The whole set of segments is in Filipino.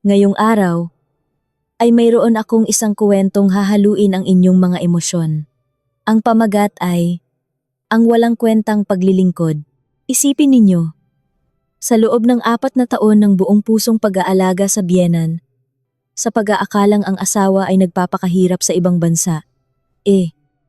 Ngayong araw, ay mayroon akong isang kuwentong hahaluin ang inyong mga emosyon. Ang pamagat ay, ang walang kwentang paglilingkod. Isipin ninyo, sa loob ng 4 na taon ng buong pusong pag-aalaga sa biyenan, sa pag-aakalang ang asawa ay nagpapakahirap sa ibang bansa.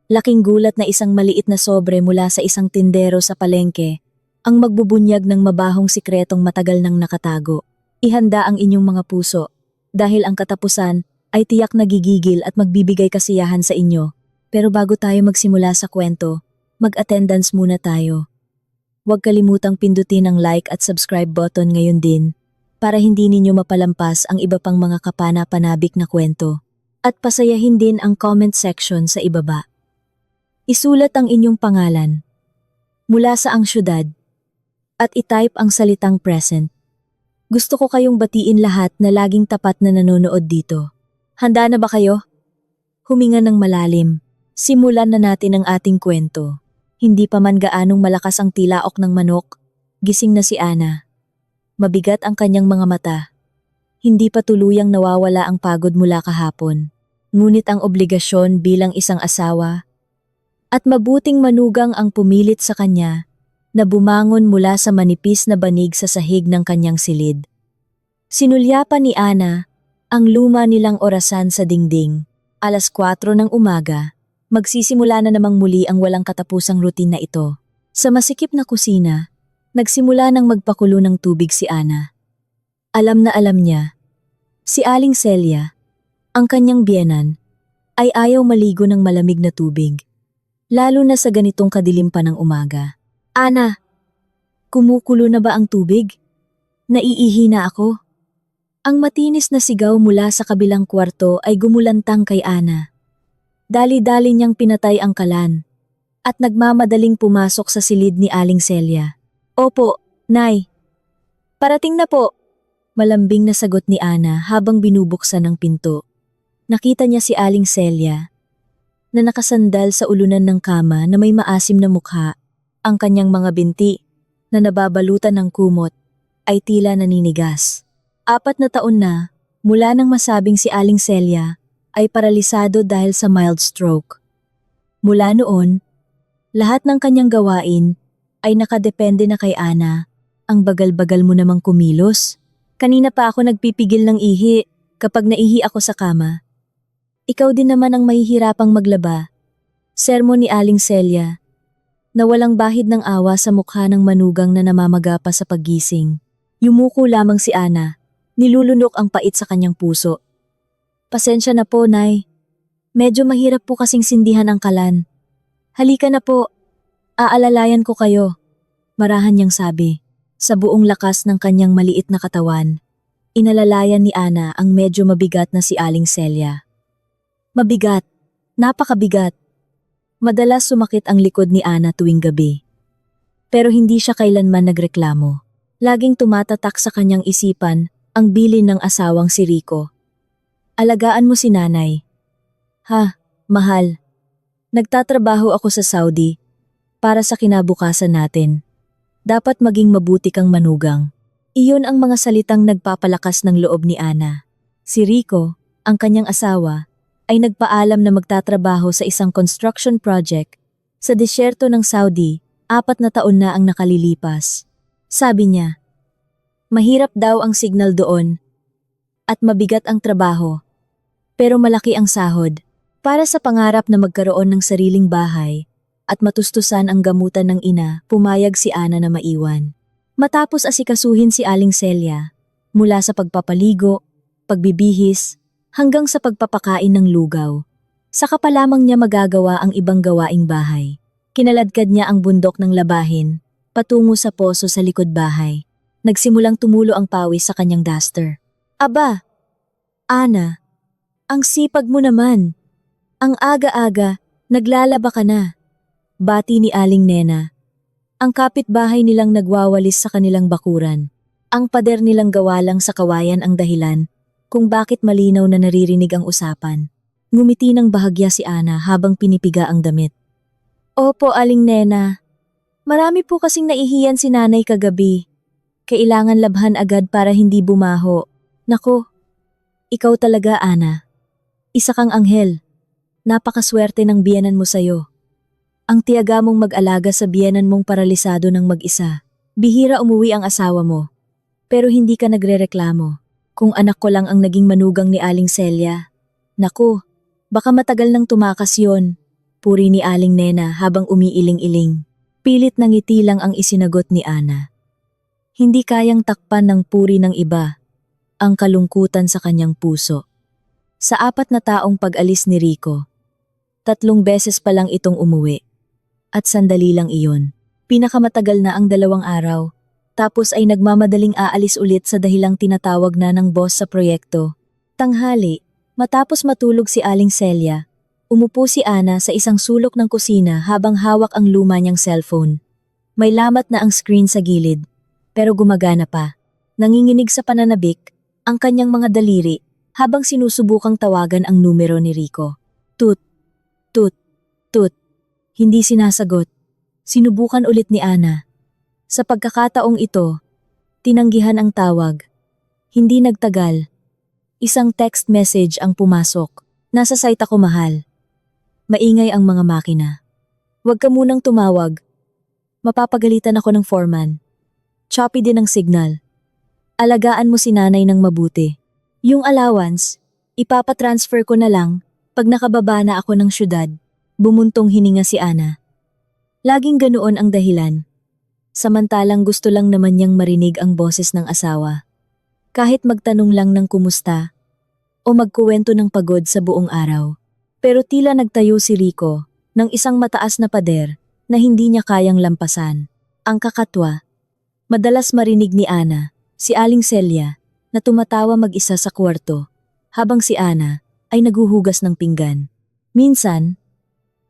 Laking gulat na isang maliit na sobre mula sa isang tindero sa palengke, ang magbubunyag ng mabahong sikretong matagal nang nakatago. Ihanda ang inyong mga puso, dahil ang katapusan ay tiyak na gigigil at magbibigay kasiyahan sa inyo. Pero bago tayo magsimula sa kwento, mag-attendance muna tayo. Huwag kalimutang pindutin ang like at subscribe button ngayon din, para hindi ninyo mapalampas ang iba pang mga kapana-panabik na kwento. At pasayahin din ang comment section sa ibaba. Isulat ang inyong pangalan mula sa ang syudad at itype ang salitang present. Gusto ko kayong batiin lahat na laging tapat na nanonood dito. Handa na ba kayo? Huminga ng malalim. Simulan na natin ang ating kwento. Hindi pa man gaanong malakas ang tilaok ng manok, gising na si Ana. Mabigat ang kanyang mga mata. Hindi pa tuluyang nawawala ang pagod mula kahapon. Ngunit ang obligasyon bilang isang asawa at mabuting manugang ang pumilit sa kanya na bumangon mula sa manipis na banig sa sahig ng kanyang silid. Sinulyapan ni Ana ang luma nilang orasan sa dingding. 4:00 ng umaga, magsisimula na namang muli ang walang katapusang routine na ito. Sa masikip na kusina, nagsimula ng magpakulo ng tubig si Ana. Alam na alam niya, si Aling Celia, ang kanyang biyenan, ay ayaw maligo ng malamig na tubig, lalo na sa ganitong kadilim pa ng umaga. Ana, kumukulo na ba ang tubig? Naiihi na ako. Ang matinis na sigaw mula sa kabilang kwarto ay gumulantang kay Ana. Dali-dali niyang pinatay ang kalan at nagmamadaling pumasok sa silid ni Aling Celia. Opo, Nay. Parating na po. Malambing na sagot ni Ana habang binubuksan ang pinto. Nakita niya si Aling Celia na nakasandal sa ulunan ng kama na may maasim na mukha. Ang kanyang mga binti na nababalutan ng kumot ay tila naninigas. 4 na taon na mula nang masabing si Aling Celia ay paralisado dahil sa mild stroke. Mula noon, lahat ng kanyang gawain ay nakadepende na kay Ana. Ang bagal-bagal mo namang kumilos. Kanina pa ako nagpipigil ng ihi kapag naihi ako sa kama. Ikaw din naman ang mahihirapang maglaba. Sermon ni Aling Celia na walang bahid ng awa sa mukha ng manugang na namamaga pa sa paggising. Yumuko lamang si Ana, nilulunok ang pait sa kanyang puso. Pasensya na po, Nay. Medyo mahirap po kasing sindihan ang kalan. Halika na po, aalalayan ko kayo, marahan niyang sabi. Sa buong lakas ng kanyang maliit na katawan, inalalayan ni Ana ang medyo mabigat na si Aling Celia. Mabigat, napakabigat. Madalas sumakit ang likod ni Ana tuwing gabi. Pero hindi siya kailanman nagreklamo. Laging tumatatak sa kanyang isipan ang bilin ng asawang si Rico. Alagaan mo si nanay. Ha, mahal. Nagtatrabaho ako sa Saudi para sa kinabukasan natin. Dapat maging mabuti kang manugang. Iyon ang mga salitang nagpapalakas ng loob ni Ana. Si Rico, ang kanyang asawa, ay nagpaalam na magtatrabaho sa isang construction project sa disyerto ng Saudi. 4 na taon na ang nakalilipas. Sabi niya, mahirap daw ang signal doon at mabigat ang trabaho, pero malaki ang sahod. Para sa pangarap na magkaroon ng sariling bahay at matustusan ang gamutan ng ina, pumayag si Ana na maiwan. Matapos asikasuhin si Aling Celia, mula sa pagpapaligo, pagbibihis, hanggang sa pagpapakain ng lugaw, saka pa lamang niya magagawa ang ibang gawaing bahay. Kinaladkad niya ang bundok ng labahin, patungo sa poso sa likod bahay. Nagsimulang tumulo ang pawis sa kanyang duster. Aba, Ana, ang sipag mo naman. Ang aga-aga, naglalaba ka na. Bati ni Aling Nena. Ang kapitbahay nilang nagwawalis sa kanilang bakuran. Ang pader nilang gawa lang sa kawayan ang dahilan kung bakit malinaw na naririnig ang usapan. Ngumiti ng bahagya si Ana habang pinipiga ang damit. Opo, Aling Nena. Marami po kasing naihiyan si nanay kagabi. Kailangan labhan agad para hindi bumaho. Nako, Ikaw talaga, Ana. Isa kang anghel. Napakaswerte ng biyenan mo sa'yo. Ang tiyaga mong mag-alaga sa biyenan mong paralisado ng mag-isa. Bihira umuwi ang asawa mo. Pero hindi ka nagrereklamo. Kung anak ko lang ang naging manugang ni Aling Celia. Naku, baka matagal nang tumakas yon. Puri ni Aling Nena habang umiiling-iling. Pilit na ngiti lang ang isinagot ni Ana. Hindi kayang takpan ng puri ng iba ang kalungkutan sa kanyang puso. Sa 4 na taong pag-alis ni Rico, 3 beses pa lang itong umuwi. At sandali lang iyon. Pinakamatagal na ang 2 araw, tapos ay nagmamadaling aalis ulit sa dahilang tinatawag na ng boss sa proyekto. Tanghali, matapos matulog si Aling Celia, umupo si Ana sa isang sulok ng kusina habang hawak ang luma niyang cellphone. May lamat na ang screen sa gilid, pero gumagana pa. Nanginginig sa pananabik ang kanyang mga daliri habang sinusubukang tawagan ang numero ni Rico. Tut, tut, tut. Hindi sinasagot. Sinubukan ulit ni Ana. Sa pagkakataong ito, tinanggihan ang tawag. Hindi nagtagal. Isang text message ang pumasok. Nasa site ako, mahal. Maingay ang mga makina. Huwag ka munang tumawag. Mapapagalitan ako ng foreman. Choppy din ang signal. Alagaan mo si nanay ng mabuti. Yung allowance, ipapatransfer ko na lang pag nakababa na ako ng syudad. Bumuntong hininga si Ana. Laging ganoon ang dahilan. Samantalang gusto lang naman niyang marinig ang boses ng asawa. Kahit magtanong lang ng kumusta o magkuwento ng pagod sa buong araw. Pero tila nagtayo si Rico ng isang mataas na pader na hindi niya kayang lampasan. Ang kakatwa, madalas marinig ni Ana, si Aling Celia, na tumatawa mag-isa sa kwarto, habang si Ana ay naguhugas ng pinggan. Minsan,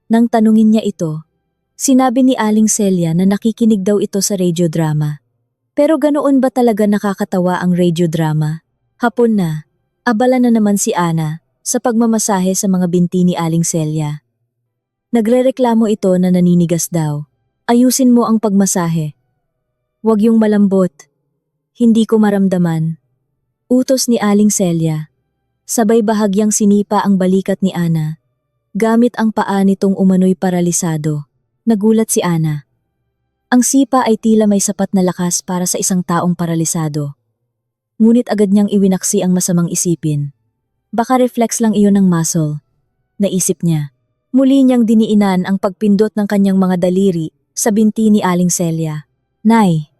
nang tanungin niya ito, sinabi ni Aling Celia na nakikinig daw ito sa radio drama. Pero ganoon ba talaga nakakatawa ang radio drama? Hapon na, abala na naman si Ana sa pagmamasahe sa mga binti ni Aling Celia. Nagrereklamo ito na naninigas daw. Ayusin mo ang pagmasahe. Huwag yung malambot. Hindi ko maramdaman. Utos ni Aling Celia. Sabay bahagyang sinipa ang balikat ni Ana. Gamit ang paa nitong umano'y paralisado. Nagulat si Ana. Ang sipa ay tila may sapat na lakas para sa isang taong paralisado. Ngunit agad niyang iwinaksi ang masamang isipin. Baka reflex lang iyon ng muscle. Naisip niya. Muli niyang diniinan ang pagpindot ng kanyang mga daliri sa binti ni Aling Celia. Nay,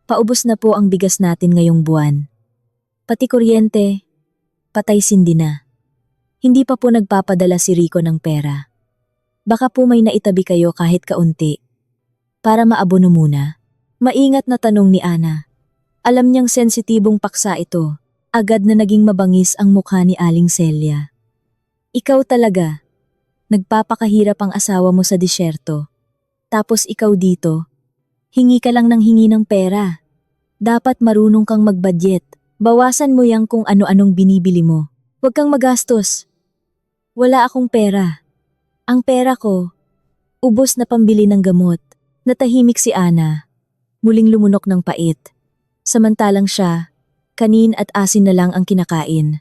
paubos na po ang bigas natin ngayong buwan. Pati kuryente, patay sindi na. Hindi pa po nagpapadala si Rico ng pera. Baka po may naitabi kayo kahit kaunti. Para maabono muna. Maingat na tanong ni Ana. Alam niyang sensitibong paksa ito. Agad na naging mabangis ang mukha ni Aling Celia. Ikaw talaga. Nagpapakahirap ang asawa mo sa disyerto. Tapos ikaw dito. Hingi ka lang ng hingi ng pera. Dapat marunong kang mag-budget. Bawasan mo yang kung ano-anong binibili mo. Huwag kang magastos. Wala akong pera. Ang pera ko, ubos na pambili ng gamot. Natahimik si Ana. Muling lumunok ng pait. Samantalang siya, kanin at asin na lang ang kinakain.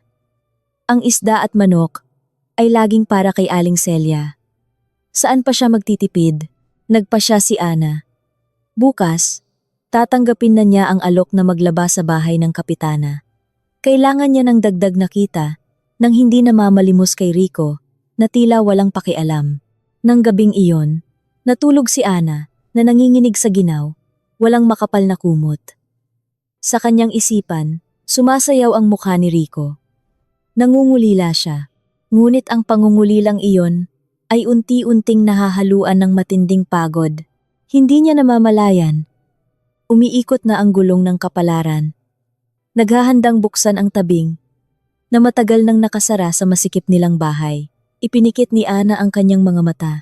Ang isda at manok ay laging para kay Aling Celia. Saan pa siya magtitipid? Nagpa siya si Ana. Bukas, tatanggapin na niya ang alok na maglaba sa bahay ng kapitana. Kailangan niya ng dagdag na kita nang hindi na mamalimos kay Rico na tila walang pakialam. Nang gabing iyon, natulog si Ana na nanginginig sa ginaw, walang makapal na kumot. Sa kanyang isipan, sumasayaw ang mukha ni Rico. Nangungulila siya, ngunit ang pangungulilang iyon ay unti-unting nahahaluan ng matinding pagod. Hindi niya namamalayan. Umiikot na ang gulong ng kapalaran. Naghahandang buksan ang tabing na matagal nang nakasara sa masikip nilang bahay. Ipinikit ni Ana ang kanyang mga mata.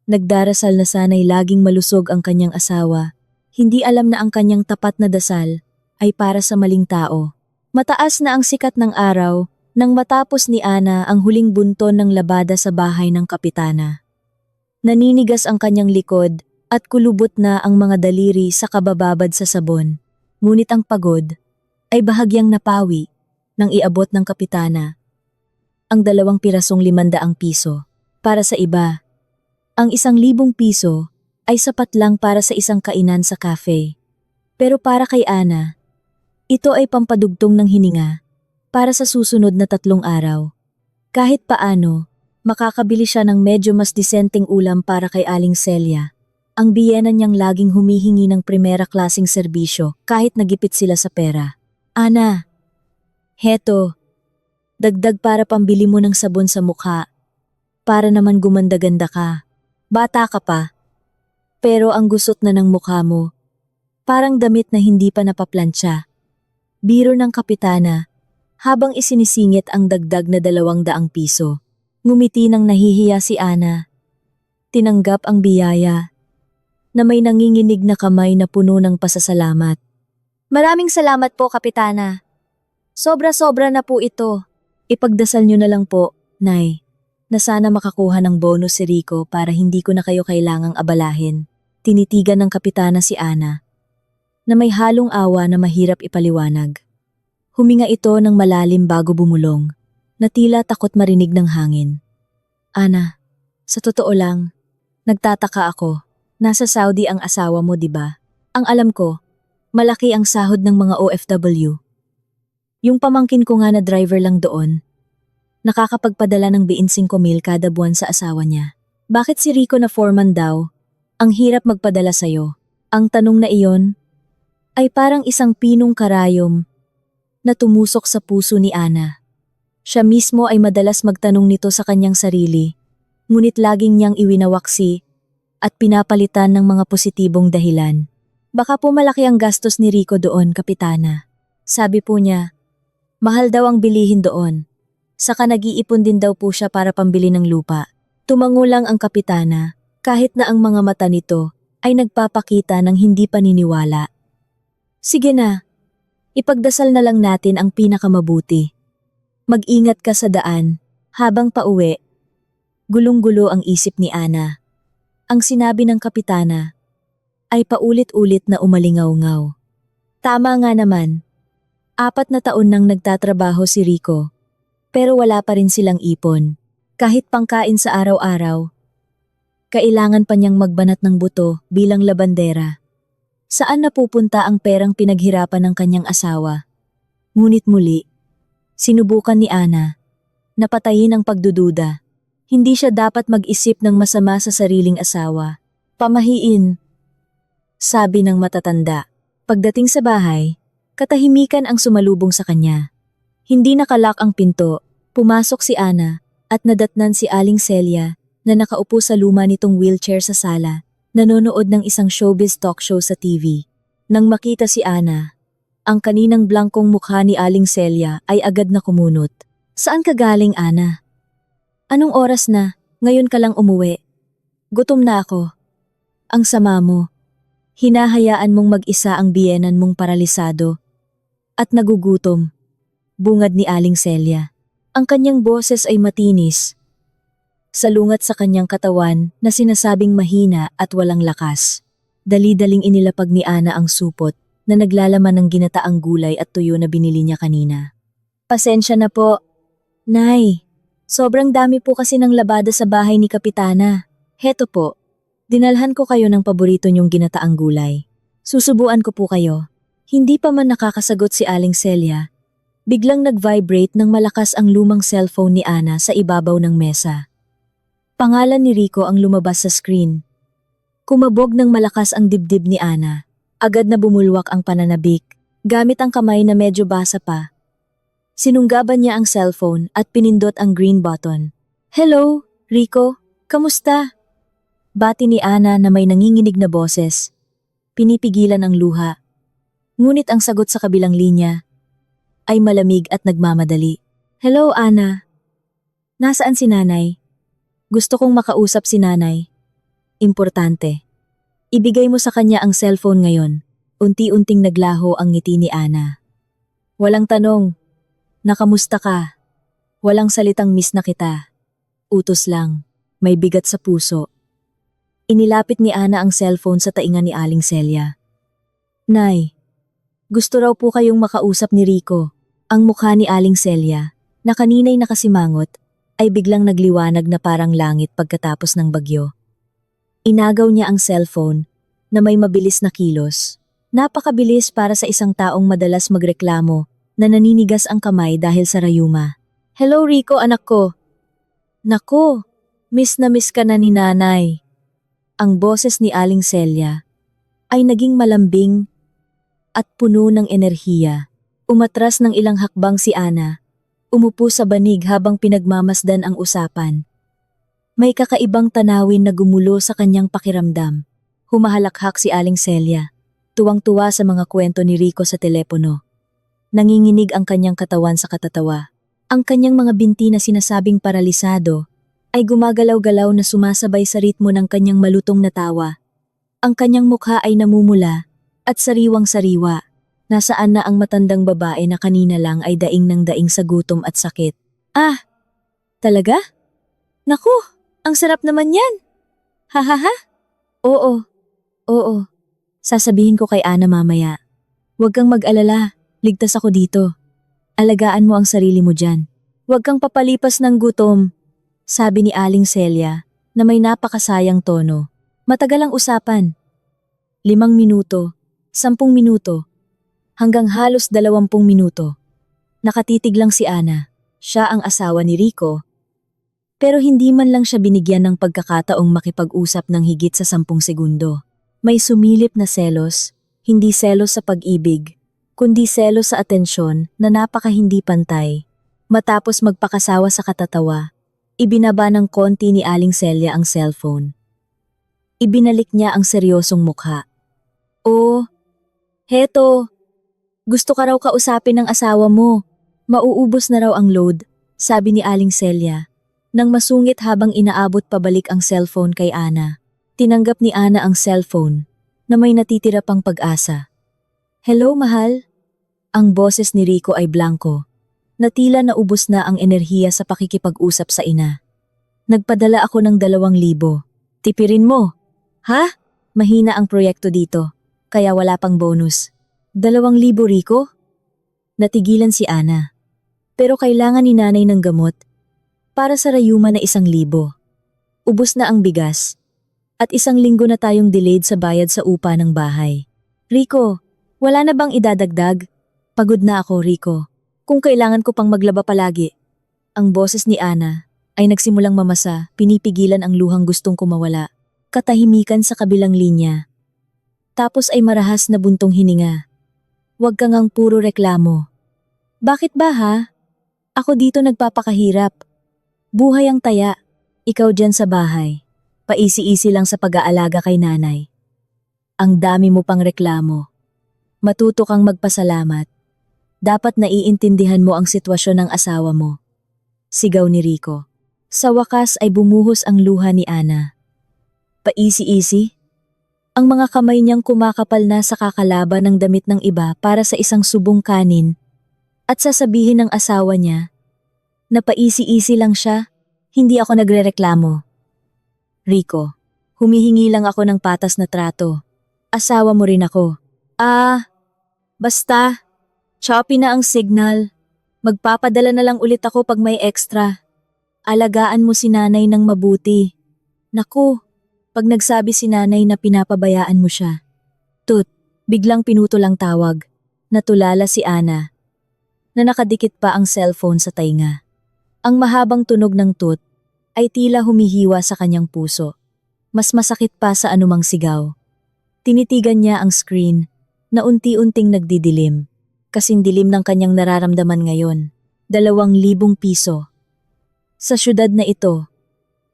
Nagdarasal na sana'y laging malusog ang kanyang asawa. Hindi alam na ang kanyang tapat na dasal ay para sa maling tao. Mataas na ang sikat ng araw nang matapos ni Ana ang huling bunton ng labada sa bahay ng kapitana. Naninigas ang kanyang likod at kulubot na ang mga daliri sa kabababad sa sabon. Ngunit ang pagod ay bahagyang napawi nang iabot ng kapitana ang 2 pirasong 500 piso. Para sa iba, ang 1,000 piso ay sapat lang para sa isang kainan sa cafe. Pero para kay Ana, ito ay pampadugtong ng hininga para sa susunod na 3 araw. Kahit paano, makakabili siya ng medyo mas disenteng ulam para kay Aling Celia. Ang biyena niyang laging humihingi ng primera klaseng serbisyo kahit nagipit sila sa pera. Ana, heto, dagdag para pambili mo ng sabon sa mukha. Para naman gumanda-ganda ka. Bata ka pa. Pero ang gusot na ng mukha mo, parang damit na hindi pa napaplantsa. Biro ng kapitana, habang isinisingit ang dagdag na 200 piso. Ngumiti nang nahihiya si Ana. Tinanggap ang biyaya, na may nanginginig na kamay na puno ng pasasalamat. Maraming salamat po, kapitana. Sobra-sobra na po ito. Ipagdasal niyo na lang po, Nay, na sana makakuha ng bonus si Rico para hindi ko na kayo kailangang abalahin. Tinitigan ng kapitana si Ana, na may halong awa na mahirap ipaliwanag. Huminga ito ng malalim bago bumulong, na tila takot marinig ng hangin. Ana, sa totoo lang, nagtataka ako. Nasa Saudi ang asawa mo, di ba? Ang alam ko, malaki ang sahod ng mga OFW. Yung pamangkin ko nga na driver lang doon, nakakapagpadala ng 25,000 kada buwan sa asawa niya. Bakit si Rico na foreman daw? Ang hirap magpadala sa'yo. Ang tanong na iyon ay parang isang pinong karayom na tumusok sa puso ni Ana. Siya mismo ay madalas magtanong nito sa kanyang sarili, ngunit laging niyang iwinawaksi at pinapalitan ng mga positibong dahilan. Baka po malaki ang gastos ni Rico doon, kapitana. Sabi po niya, mahal daw ang bilihin doon. Saka nag-iipon din daw po siya para pambili ng lupa. Tumango lang ang kapitana, kahit na ang mga mata nito ay nagpapakita ng hindi paniniwala. Sige na, ipagdasal na lang natin ang pinakamabuti. Mag-ingat ka sa daan, habang pauwi. Gulong-gulo ang isip ni Ana. Ang sinabi ng kapitana ay paulit-ulit na umalingaw-ngaw. Tama nga naman, 4 na taon nang nagtatrabaho si Rico, pero wala pa rin silang ipon. Kahit pangkain sa araw-araw, kailangan pa niyang magbanat ng buto bilang labandera. Saan napupunta ang perang pinaghirapan ng kanyang asawa? Ngunit muli, sinubukan ni Ana na patayin ang pagdududa. Hindi siya dapat mag-isip ng masama sa sariling asawa. Pamahiin, sabi ng matatanda. Pagdating sa bahay, katahimikan ang sumalubong sa kanya. Hindi nakalak ang pinto, pumasok si Ana at nadatnan si Aling Celia na nakaupo sa luma nitong wheelchair sa sala, nanonood ng isang showbiz talk show sa TV. Nang makita si Ana, ang kaninang blangkong mukha ni Aling Celia ay agad na kumunot. Saan ka galing, Ana? Anong oras na? Ngayon ka lang umuwi. Gutom na ako. Ang sama mo. Hinahayaan mong mag-isa ang biyenan mong paralisado at nagugutom. Bungad ni Aling Celia. Ang kanyang boses ay matinis, salungat sa kanyang katawan na sinasabing mahina at walang lakas. Dali-daling inilapag ni Ana ang supot na naglalaman ng ginataang gulay at tuyo na binili niya kanina. Pasensya na po. Nay, sobrang dami po kasi ng labada sa bahay ni Kapitana. Heto po, dinalhan ko kayo ng paborito niyong ginataang gulay. Susubuan ko po kayo. Hindi pa man nakakasagot si Aling Celia, biglang nag-vibrate ng malakas ang lumang cellphone ni Ana sa ibabaw ng mesa. Pangalan ni Rico ang lumabas sa screen. Kumabog ng malakas ang dibdib ni Ana. Agad na bumulwak ang pananabik, gamit ang kamay na medyo basa pa. Sinunggaban niya ang cellphone at pinindot ang green button. Hello, Rico, kamusta? Bati ni Ana na may nanginginig na boses. Pinipigilan ang luha. Ngunit ang sagot sa kabilang linya ay malamig at nagmamadali. Hello, Ana. Nasaan si nanay? Gusto kong makausap si nanay. Importante. Ibigay mo sa kanya ang cellphone ngayon. Unti-unting naglaho ang ngiti ni Ana. Walang tanong. Nakamusta ka? Walang salitang miss na kita. Utos lang. May bigat sa puso. Inilapit ni Ana ang cellphone sa taingan ni Aling Celia. Nay, gusto raw po kayong makausap ni Rico. Ang mukha ni Aling Celia, na kanina'y nakasimangot, ay biglang nagliwanag na parang langit pagkatapos ng bagyo. Inagaw niya ang cellphone na may mabilis na kilos. Napakabilis para sa isang taong madalas magreklamo na naninigas ang kamay dahil sa rayuma. "Hello Rico, anak ko." "Nako, miss na miss ka na ni nanay." Ang boses ni Aling Celia ay naging malambing at puno ng enerhiya. Umatras ng ilang hakbang si Ana. Umupo sa banig habang pinagmamasdan ang usapan. May kakaibang tanawin na gumulo sa kanyang pakiramdam. Humahalakhak si Aling Celia, tuwang-tuwa sa mga kwento ni Rico sa telepono. Nanginginig ang kanyang katawan sa katatawa. Ang kanyang mga binti na sinasabing paralisado ay gumagalaw-galaw na sumasabay sa ritmo ng kanyang malutong na tawa. Ang kanyang mukha ay namumula at sariwang-sariwa. Nasaan na ang matandang babae na kanina lang ay daing ng daing sa gutom at sakit. "Ah, talaga? Naku, ang sarap naman yan. Hahaha. Oo, oo. Sasabihin ko kay Ana mamaya. Huwag kang mag-alala, ligtas ako dito. Alagaan mo ang sarili mo dyan. Huwag kang papalipas ng gutom," sabi ni Aling Celia na may napakasayang tono. Matagal ang usapan. 5 minuto, 10 minuto, hanggang halos 20 minuto. Nakatitig lang si Ana. Siya ang asawa ni Rico. Pero hindi man lang siya binigyan ng pagkakataong makipag-usap ng higit sa 10 segundo. May sumilip na selos, hindi selos sa pag-ibig, kundi selos sa atensyon na napaka-hindi pantay. Matapos magpakasawa sa katatawa, ibinaba ng konti ni Aling Celia ang cellphone. Ibinalik niya ang seryosong mukha. "Oh, heto. Gusto ka raw kausapin ng asawa mo. Mauubos na raw ang load," sabi ni Aling Celia, nang masungit habang inaabot pabalik ang cellphone kay Ana. Tinanggap ni Ana ang cellphone, na may natitira pang pag-asa. "Hello, mahal?" Ang boses ni Rico ay blanko, na tila naubos na ang enerhiya sa pakikipag-usap sa ina. "Nagpadala ako ng 2,000. Tipirin mo." "Ha? Mahina ang proyekto dito, kaya wala pang bonus." 2,000 Rico? Natigilan si Ana. Pero kailangan ni nanay ng gamot para sa rayuma na 1,000. Ubus na ang bigas at 1 linggo na tayong delayed sa bayad sa upa ng bahay. "Rico, wala na bang idadagdag? Pagod na ako, Rico. Kung kailangan ko pang maglaba palagi." Ang boses ni Ana ay nagsimulang mamasa, pinipigilan ang luhang gustong kumawala. Katahimikan sa kabilang linya. Tapos ay marahas na buntong hininga. "Huwag kang ngang puro reklamo." "Bakit ba ha? Ako dito nagpapakahirap. Buhay ang taya, ikaw dyan sa bahay. Paisi-isi lang sa pag-aalaga kay nanay. Ang dami mo pang reklamo. Matuto kang magpasalamat. Dapat naiintindihan mo ang sitwasyon ng asawa mo." Sigaw ni Rico. Sa wakas ay bumuhos ang luha ni Ana. Paisi-isi? Ang mga kamay niyang kumakapal na sa kakalaban ng damit ng iba para sa isang subong kanin at sasabihin ng asawa niya na paisi-isi lang siya, hindi ako nagrereklamo. "Rico, humihingi lang ako ng patas na trato. Asawa mo rin ako." Basta, choppy na ang signal. Magpapadala na lang ulit ako pag may extra. Alagaan mo si nanay ng mabuti. Naku, pag nagsabi si nanay na pinapabayaan mo siya. Tut, biglang pinutol ang tawag. Natulala si Ana, na nakadikit pa ang cellphone sa tainga. Ang mahabang tunog ng tut ay tila humihiwa sa kanyang puso. Mas masakit pa sa anumang sigaw. Tinitigan niya ang screen na unti-unting nagdidilim. Kasing dilim ng kanyang nararamdaman ngayon. 2,000 piso. Sa syudad na ito,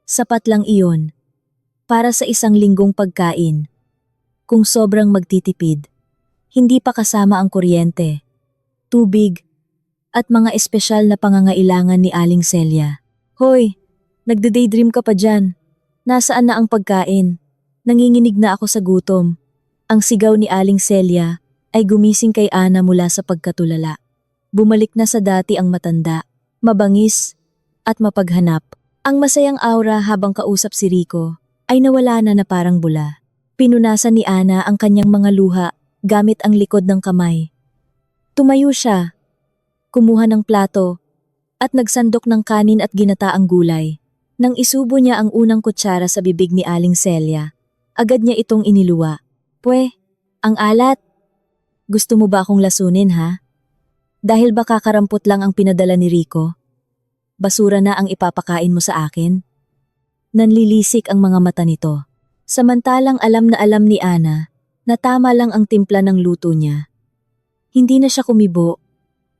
sapat lang iyon para sa 1 linggong pagkain. Kung sobrang magtitipid, hindi pa kasama ang kuryente, tubig, at mga espesyal na pangangailangan ni Aling Celia. "Hoy, nagde-daydream ka pa dyan. Nasaan na ang pagkain? Nanginginig na ako sa gutom." Ang sigaw ni Aling Celia ay gumising kay Ana mula sa pagkatulala. Bumalik na sa dati ang matanda, mabangis, at mapaghanap. Ang masayang aura habang kausap si Rico ay nawala na parang bula. Pinunasan ni Ana ang kanyang mga luha gamit ang likod ng kamay. Tumayo siya. kumuha ng plato, at nagsandok ng kanin at ginataang gulay. Nang isubo niya ang unang kutsara sa bibig ni Aling Celia, agad niya itong iniluwa. "Pwe, ang alat. Gusto mo ba akong lasunin ha? Dahil ba kakarampot lang ang pinadala ni Rico? Basura na ang ipapakain mo sa akin?" Nanlilisik ang mga mata nito. Samantalang alam na alam ni Ana na tama lang ang timpla ng luto niya. Hindi na siya kumibo.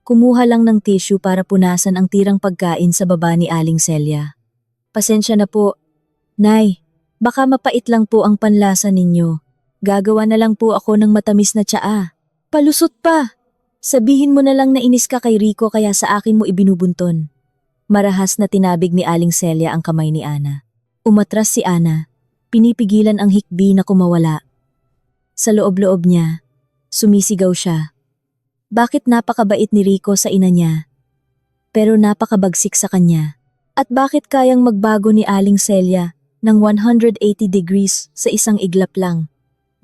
Kumuha lang ng tissue para punasan ang tirang pagkain sa baba ni Aling Celia. "Pasensya na po. Nay, baka mapait lang po ang panlasa ninyo. Gagawa na lang po ako ng matamis na tsaa." "Palusot pa! Sabihin mo na lang na inis ka kay Rico kaya sa akin mo ibinubunton." Marahas na tinabig ni Aling Celia ang kamay ni Ana. Umatras si Ana, pinipigilan ang hikbi na kumawala. Sa loob-loob niya, sumisigaw siya. Bakit napakabait ni Rico sa ina niya, pero napakabagsik sa kanya? At bakit kayang magbago ni Aling Celia ng 180 degrees sa isang iglap lang?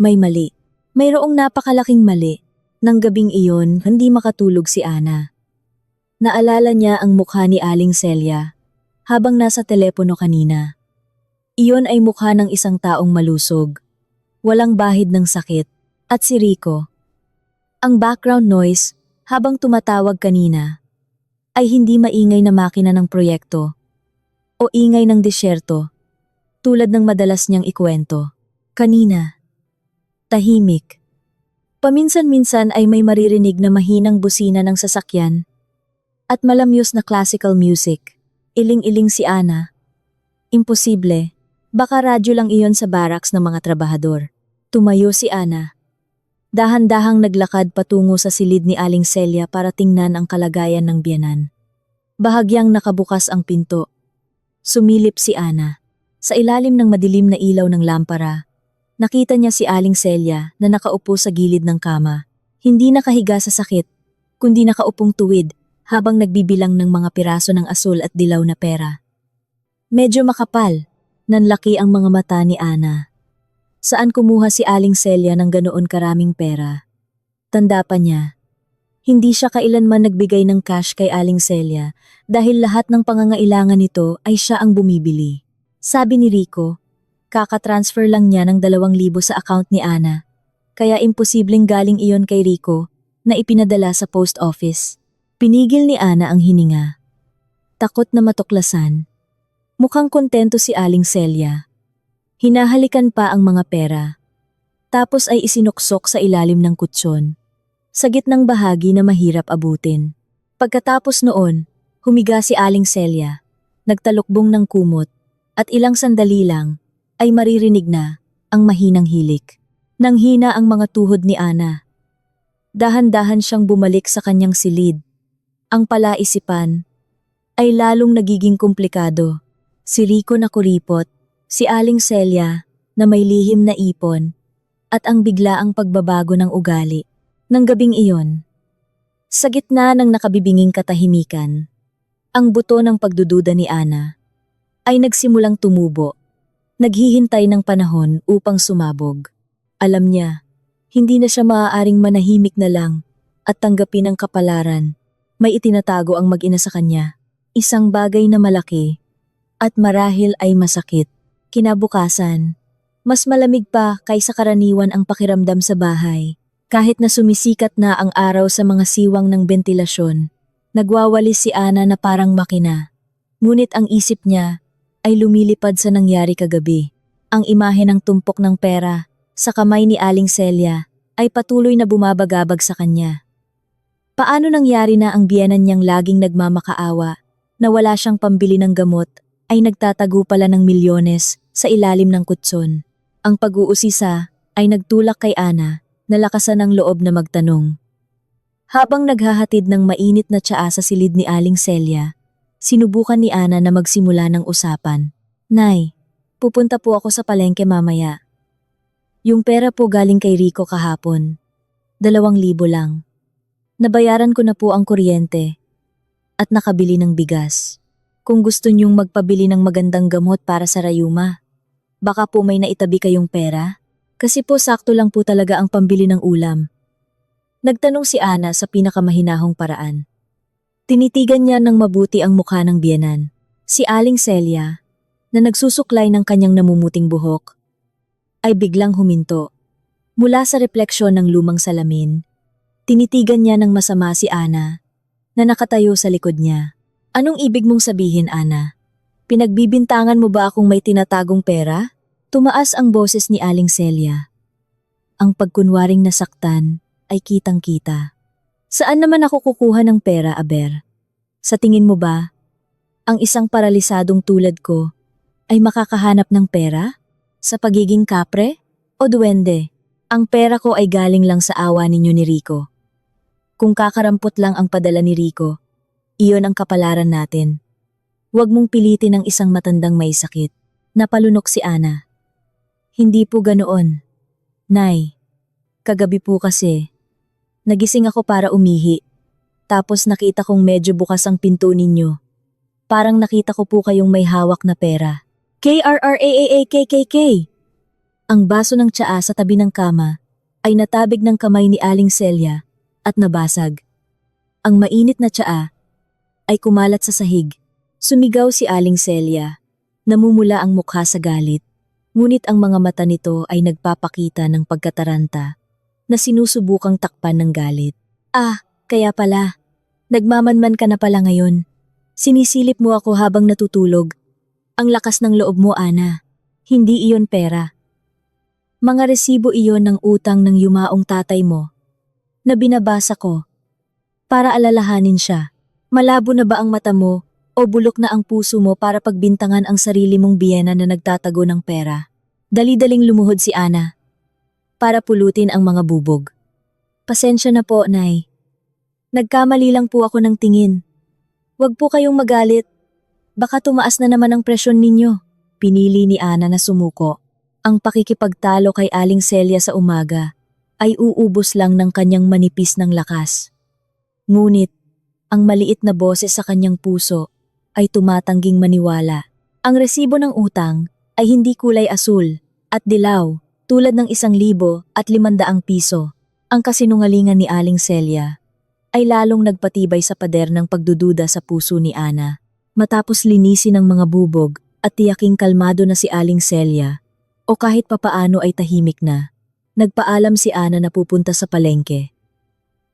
May mali. Mayroong napakalaking mali. Nang gabing iyon, hindi makatulog si Ana. Naalala niya ang mukha ni Aling Celia habang nasa telepono kanina. Iyon ay mukha ng isang taong malusog, walang bahid ng sakit, at si Rico. Ang background noise habang tumatawag kanina ay hindi maingay na makina ng proyekto o ingay ng disyerto tulad ng madalas niyang ikwento. Kanina, tahimik. Paminsan-minsan ay may maririnig na mahinang busina ng sasakyan at malamyos na classical music. Iling-iling si Ana. Imposible. Baka radyo lang iyon sa barracks ng mga trabahador. Tumayo si Ana. Dahan-dahang naglakad patungo sa silid ni Aling Celia para tingnan ang kalagayan ng biyenan. Bahagyang nakabukas ang pinto. Sumilip si Ana. Sa ilalim ng madilim na ilaw ng lampara, nakita niya si Aling Celia na nakaupo sa gilid ng kama. Hindi nakahiga sa sakit, kundi nakaupong tuwid habang nagbibilang ng mga piraso ng asul at dilaw na pera. Medyo makapal. Nanlaki ang mga mata ni Ana. Saan kumuha si Aling Celia ng ganoon karaming pera? Tanda pa niya. Hindi siya kailanman nagbigay ng cash kay Aling Celia dahil lahat ng pangangailangan nito ay siya ang bumibili. Sabi ni Rico, kaka-transfer lang niya ng 2,000 sa account ni Ana. Kaya imposibleng galing iyon kay Rico na ipinadala sa post office. Pinigil ni Ana ang hininga. Takot na matuklasan. Mukhang kontento si Aling Celia. Hinahalikan pa ang mga pera. Tapos ay isinuksok sa ilalim ng kutsyon. Sa gitnang bahagi na mahirap abutin. Pagkatapos noon, humiga si Aling Celia. Nagtalukbong ng kumot. At ilang sandali lang, ay maririnig na ang mahinang hilik. Nanghina ang mga tuhod ni Ana. Dahan-dahan siyang bumalik sa kanyang silid. Ang palaisipan ay lalong nagiging komplikado. Si Rico na kuripot, si Aling Celia na may lihim na ipon, at ang biglaang pagbabago ng ugali. Nang gabing iyon, sa gitna ng nakabibinging katahimikan, ang buto ng pagdududa ni Ana ay nagsimulang tumubo, naghihintay ng panahon upang sumabog. Alam niya, hindi na siya maaaring manahimik na lang at tanggapin ang kapalaran. May itinatago ang mag-ina sa kanya, isang bagay na malaki at marahil ay masakit. Kinabukasan, mas malamig pa kaysa karaniwan ang pakiramdam sa bahay. Kahit na sumisikat na ang araw sa mga siwang ng bentilasyon, nagwawalis si Ana na parang makina. Ngunit ang isip niya ay lumilipad sa nangyari kagabi. Ang imahe ng tumpok ng pera sa kamay ni Aling Celia ay patuloy na bumabagabag sa kanya. Paano nangyari na ang biyenan niyang laging nagmamakaawa na wala siyang pambili ng gamot ay nagtatago pala ng milyones sa ilalim ng kutson? Ang pag-uusisa ay nagtulak kay Ana na lakasan ng loob na magtanong. Habang naghahatid ng mainit na tsaa sa silid ni Aling Celia, sinubukan ni Ana na magsimula ng usapan. "Nay, pupunta po ako sa palengke mamaya. Yung pera po galing kay Rico kahapon. 2,000 lang. Nabayaran ko na po ang kuryente at nakabili ng bigas. Kung gusto niyong magpabili ng magandang gamot para sa rayuma, baka po may naitabi kayong pera? Kasi po sakto lang po talaga ang pambili ng ulam." Nagtanong si Ana sa pinakamahinahong paraan. Tinitigan niya ng mabuti ang mukha ng biyenan. Si Aling Celia, na nagsusuklay ng kanyang namumuting buhok, ay biglang huminto. Mula sa refleksyon ng lumang salamin, tinitigan niya ng masama si Ana, na nakatayo sa likod niya. Anong ibig mong sabihin, Ana? Pinagbibintangan mo ba akong may tinatagong pera? Tumaas ang boses ni Aling Celia. Ang pagkunwaring nasaktan ay kitang-kita. Saan naman ako kukuha ng pera, Aber? Sa tingin mo ba, ang isang paralisadong tulad ko ay makakahanap ng pera? Sa pagiging kapre o duwende? Ang pera ko ay galing lang sa awa ninyo ni Rico. Kung kakarampot lang ang padala ni Rico, iyon ang kapalaran natin. Huwag mong pilitin ang isang matandang may sakit. Napalunok si Ana. Hindi po ganoon. Nay, kagabi po kasi, nagising ako para umihi. Tapos nakita kong medyo bukas ang pinto ninyo. Parang nakita ko po kayong may hawak na pera. KRRAAAKKK! Ang baso ng tsaa sa tabi ng kama ay natabig ng kamay ni Aling Celia at nabasag. Ang mainit na tsaa ay kumalat sa sahig. Sumigaw si Aling Celia. Namumula ang mukha sa galit. Ngunit ang mga mata nito ay nagpapakita ng pagkataranta na sinusubukang takpan ng galit. Ah, kaya pala. Nagmamanman ka na pala ngayon. Sinisilip mo ako habang natutulog. Ang lakas ng loob mo, Ana. Hindi iyon pera. Mga resibo iyon ng utang ng yumaong tatay mo na binabasa ko para alalahanin siya. Malabo na ba ang mata mo o bulok na ang puso mo para pagbintangan ang sarili mong biyena na nagtatago ng pera? Dali-daling lumuhod si Ana para pulutin ang mga bubog. Pasensya na po, Nay. Nagkamali lang po ako ng tingin. Huwag po kayong magalit. Baka tumaas na naman ang presyon ninyo. Pinili ni Ana na sumuko. Ang pakikipagtalo kay Aling Celia sa umaga ay uubos lang ng kanyang manipis ng lakas. Ngunit, ang maliit na boses sa kanyang puso ay tumatangging maniwala. Ang resibo ng utang ay hindi kulay asul at dilaw tulad ng 1,500 piso. Ang kasinungalingan ni Aling Celia ay lalong nagpatibay sa pader ng pagdududa sa puso ni Ana. Matapos linisin ang mga bubog at tiyaking kalmado na si Aling Celia, o kahit papaano ay tahimik na, nagpaalam si Ana na pupunta sa palengke.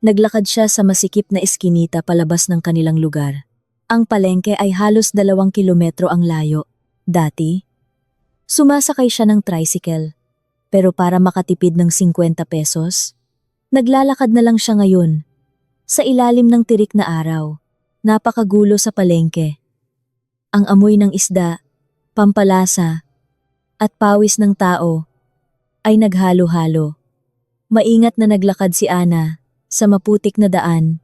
Naglakad siya sa masikip na eskinita palabas ng kanilang lugar. Ang palengke ay halos 2 kilometro ang layo. Dati, sumasakay siya ng tricycle, pero para makatipid ng 50 pesos, naglalakad na lang siya ngayon. Sa ilalim ng tirik na araw, napakagulo sa palengke. Ang amoy ng isda, pampalasa, at pawis ng tao ay naghalo-halo. Maingat na naglakad si Ana sa maputik na daan.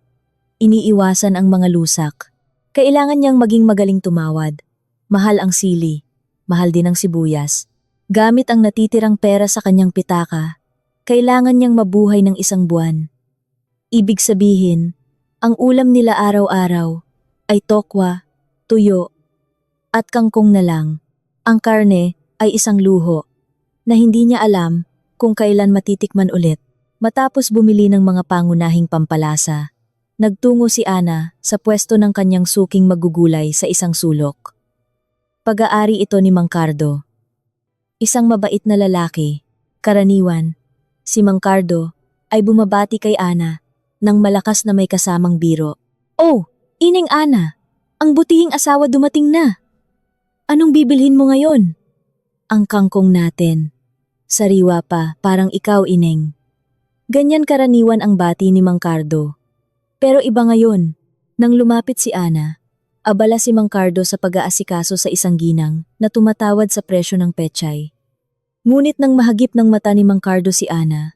Iniiwasan ang mga lusak. Kailangan niyang maging magaling tumawad. Mahal ang sili, mahal din ang sibuyas. Gamit ang natitirang pera sa kanyang pitaka, kailangan niyang mabuhay ng 1 buwan. Ibig sabihin, ang ulam nila araw-araw ay tokwa, tuyo, at kangkong na lang. Ang karne ay isang luho na hindi niya alam kung kailan matitikman ulit. Matapos bumili ng mga pangunahing pampalasa, nagtungo si Ana sa pwesto ng kanyang suking magugulay sa isang sulok. Pag-aari ito ni Mang Cardo. Isang mabait na lalaki, karaniwan. Si Mang Cardo ay bumabati kay Ana ng malakas na may kasamang biro. Oh, Ineng Ana, ang butihing asawa dumating na. Anong bibilhin mo ngayon? Ang kangkong natin. Sariwa pa, parang ikaw, Ineng. Ganyan karaniwan ang bati ni Mang Cardo. Pero iba ngayon, nang lumapit si Ana, abala si Mang Cardo sa pag-aasikaso sa isang ginang na tumatawad sa presyo ng pechay. Ngunit nang mahagip ng mata ni Mang Cardo si Ana,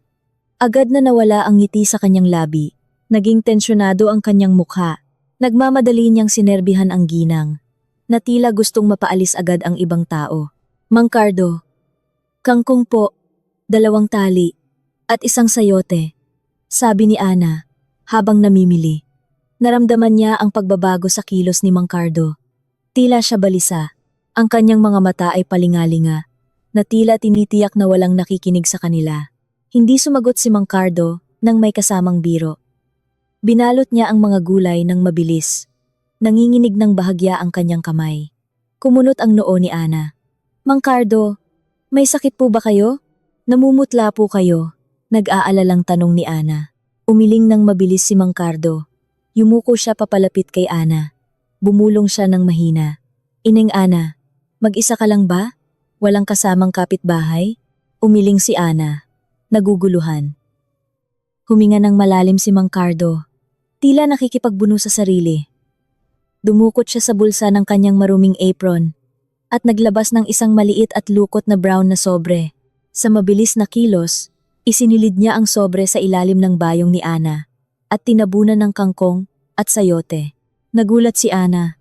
agad na nawala ang ngiti sa kanyang labi, naging tensyonado ang kanyang mukha, nagmamadali niyang sinerbihan ang ginang, na tila gustong mapaalis agad ang ibang tao. Mang Cardo, kangkong po, 2 tali, at 1 sayote, sabi ni Ana, habang namimili. Naramdaman niya ang pagbabago sa kilos ni Mang Cardo. Tila siya balisa, ang kanyang mga mata ay palingalinga, na tila tinitiyak na walang nakikinig sa kanila. Hindi sumagot si Mang Cardo nang may kasamang biro. Binalot niya ang mga gulay ng mabilis. Nanginginig ng bahagya ang kanyang kamay. Kumunot ang noo ni Ana. Mang Cardo, may sakit po ba kayo? Namumutla po kayo? Nag-aalalang tanong ni Ana. Umiling ng mabilis si Mang Cardo. Yumuko siya papalapit kay Ana. Bumulong siya ng mahina. Ineng Ana, mag-isa ka lang ba? Walang kasamang kapitbahay? Umiling si Ana. Naguguluhan. Huminga ng malalim si Mang Cardo. Tila nakikipagbuno sa sarili. Dumukot siya sa bulsa ng kanyang maruming apron at naglabas ng isang maliit at lukot na brown na sobre. Sa mabilis na kilos, isinilid niya ang sobre sa ilalim ng bayong ni Ana at tinabunan ng kangkong at sayote. Nagulat si Ana.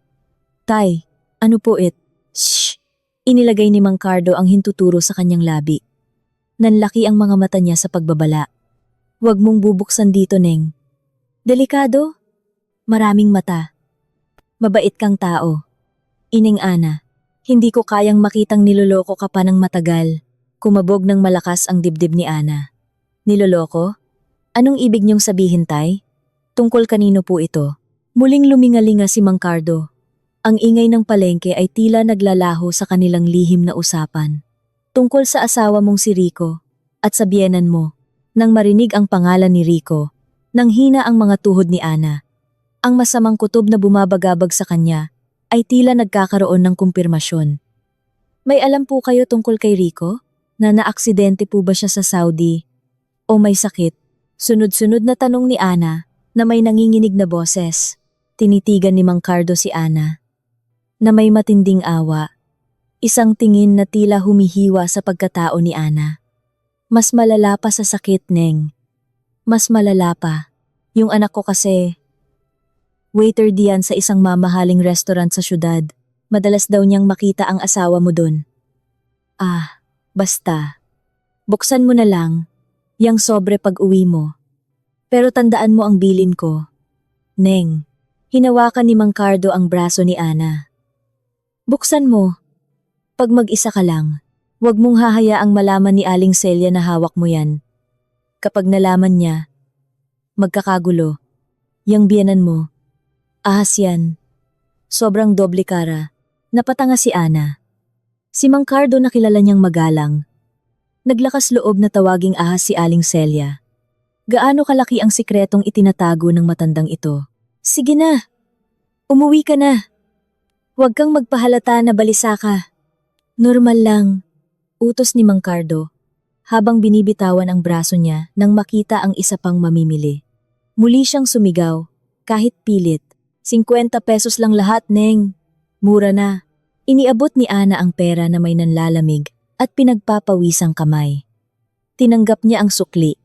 Tay, ano po it? Shh! Inilagay ni Mang Cardo ang hintuturo sa kanyang labi. Nanlaki ang mga mata niya sa pagbabala. Huwag mong bubuksan dito, Neng. Delikado? Maraming mata. Mabait kang tao. Ineng Ana, hindi ko kayang makitang niloloko ka pa ng matagal. Kumabog ng malakas ang dibdib ni Ana. Niloloko? Anong ibig niyong sabihin, Tay? Tungkol kanino po ito? Muling lumingalinga si Mang Cardo. Ang ingay ng palengke ay tila naglalaho sa kanilang lihim na usapan. Tungkol sa asawa mong si Rico at sa biyenan mo. Nang marinig ang pangalan ni Rico, nanghina ang mga tuhod ni Ana. Ang masamang kutob na bumabagabag sa kanya ay tila nagkakaroon ng kumpirmasyon. May alam po kayo tungkol kay Rico? Na naaksidente po ba siya sa Saudi? O may sakit? Sunod-sunod na tanong ni Ana na may nanginginig na boses. Tinitigan ni Mang Cardo si Ana. Na may matinding awa. Isang tingin na tila humihiwa sa pagkatao ni Ana. Mas malala pa sa sakit, Neng. Mas malala pa. Yung anak ko kasi, waiter diyan sa isang mamahaling restaurant sa syudad. Madalas daw niyang makita ang asawa mo dun. Ah, basta. Buksan mo na lang, yang sobre pag uwi mo. Pero tandaan mo ang bilin ko. Neng, hinawakan ni Mang Cardo ang braso ni Ana. Buksan mo. Pag mag-isa ka lang, huwag mong hahayaang malaman ni Aling Celia na hawak mo yan. Kapag nalaman niya, magkakagulo. Yang biyenan mo, ahas yan. Sobrang doble kara. Napatanga si Ana. Si Mang Cardo na kilala niyang magalang. Naglakas loob na tawaging ahas si Aling Celia. Gaano kalaki ang sikretong itinatago ng matandang ito? Sige na. Umuwi ka na. Huwag kang magpahalata na balisa ka. Normal lang. Utos ni Mang Cardo habang binibitawan ang braso niya nang makita ang isa pang mamimili. Muli siyang sumigaw, kahit pilit. 50 pesos lang lahat, Neng. Mura na. Iniabot ni Ana ang pera na may nanlalamig at pinagpapawisang kamay. Tinanggap niya ang sukli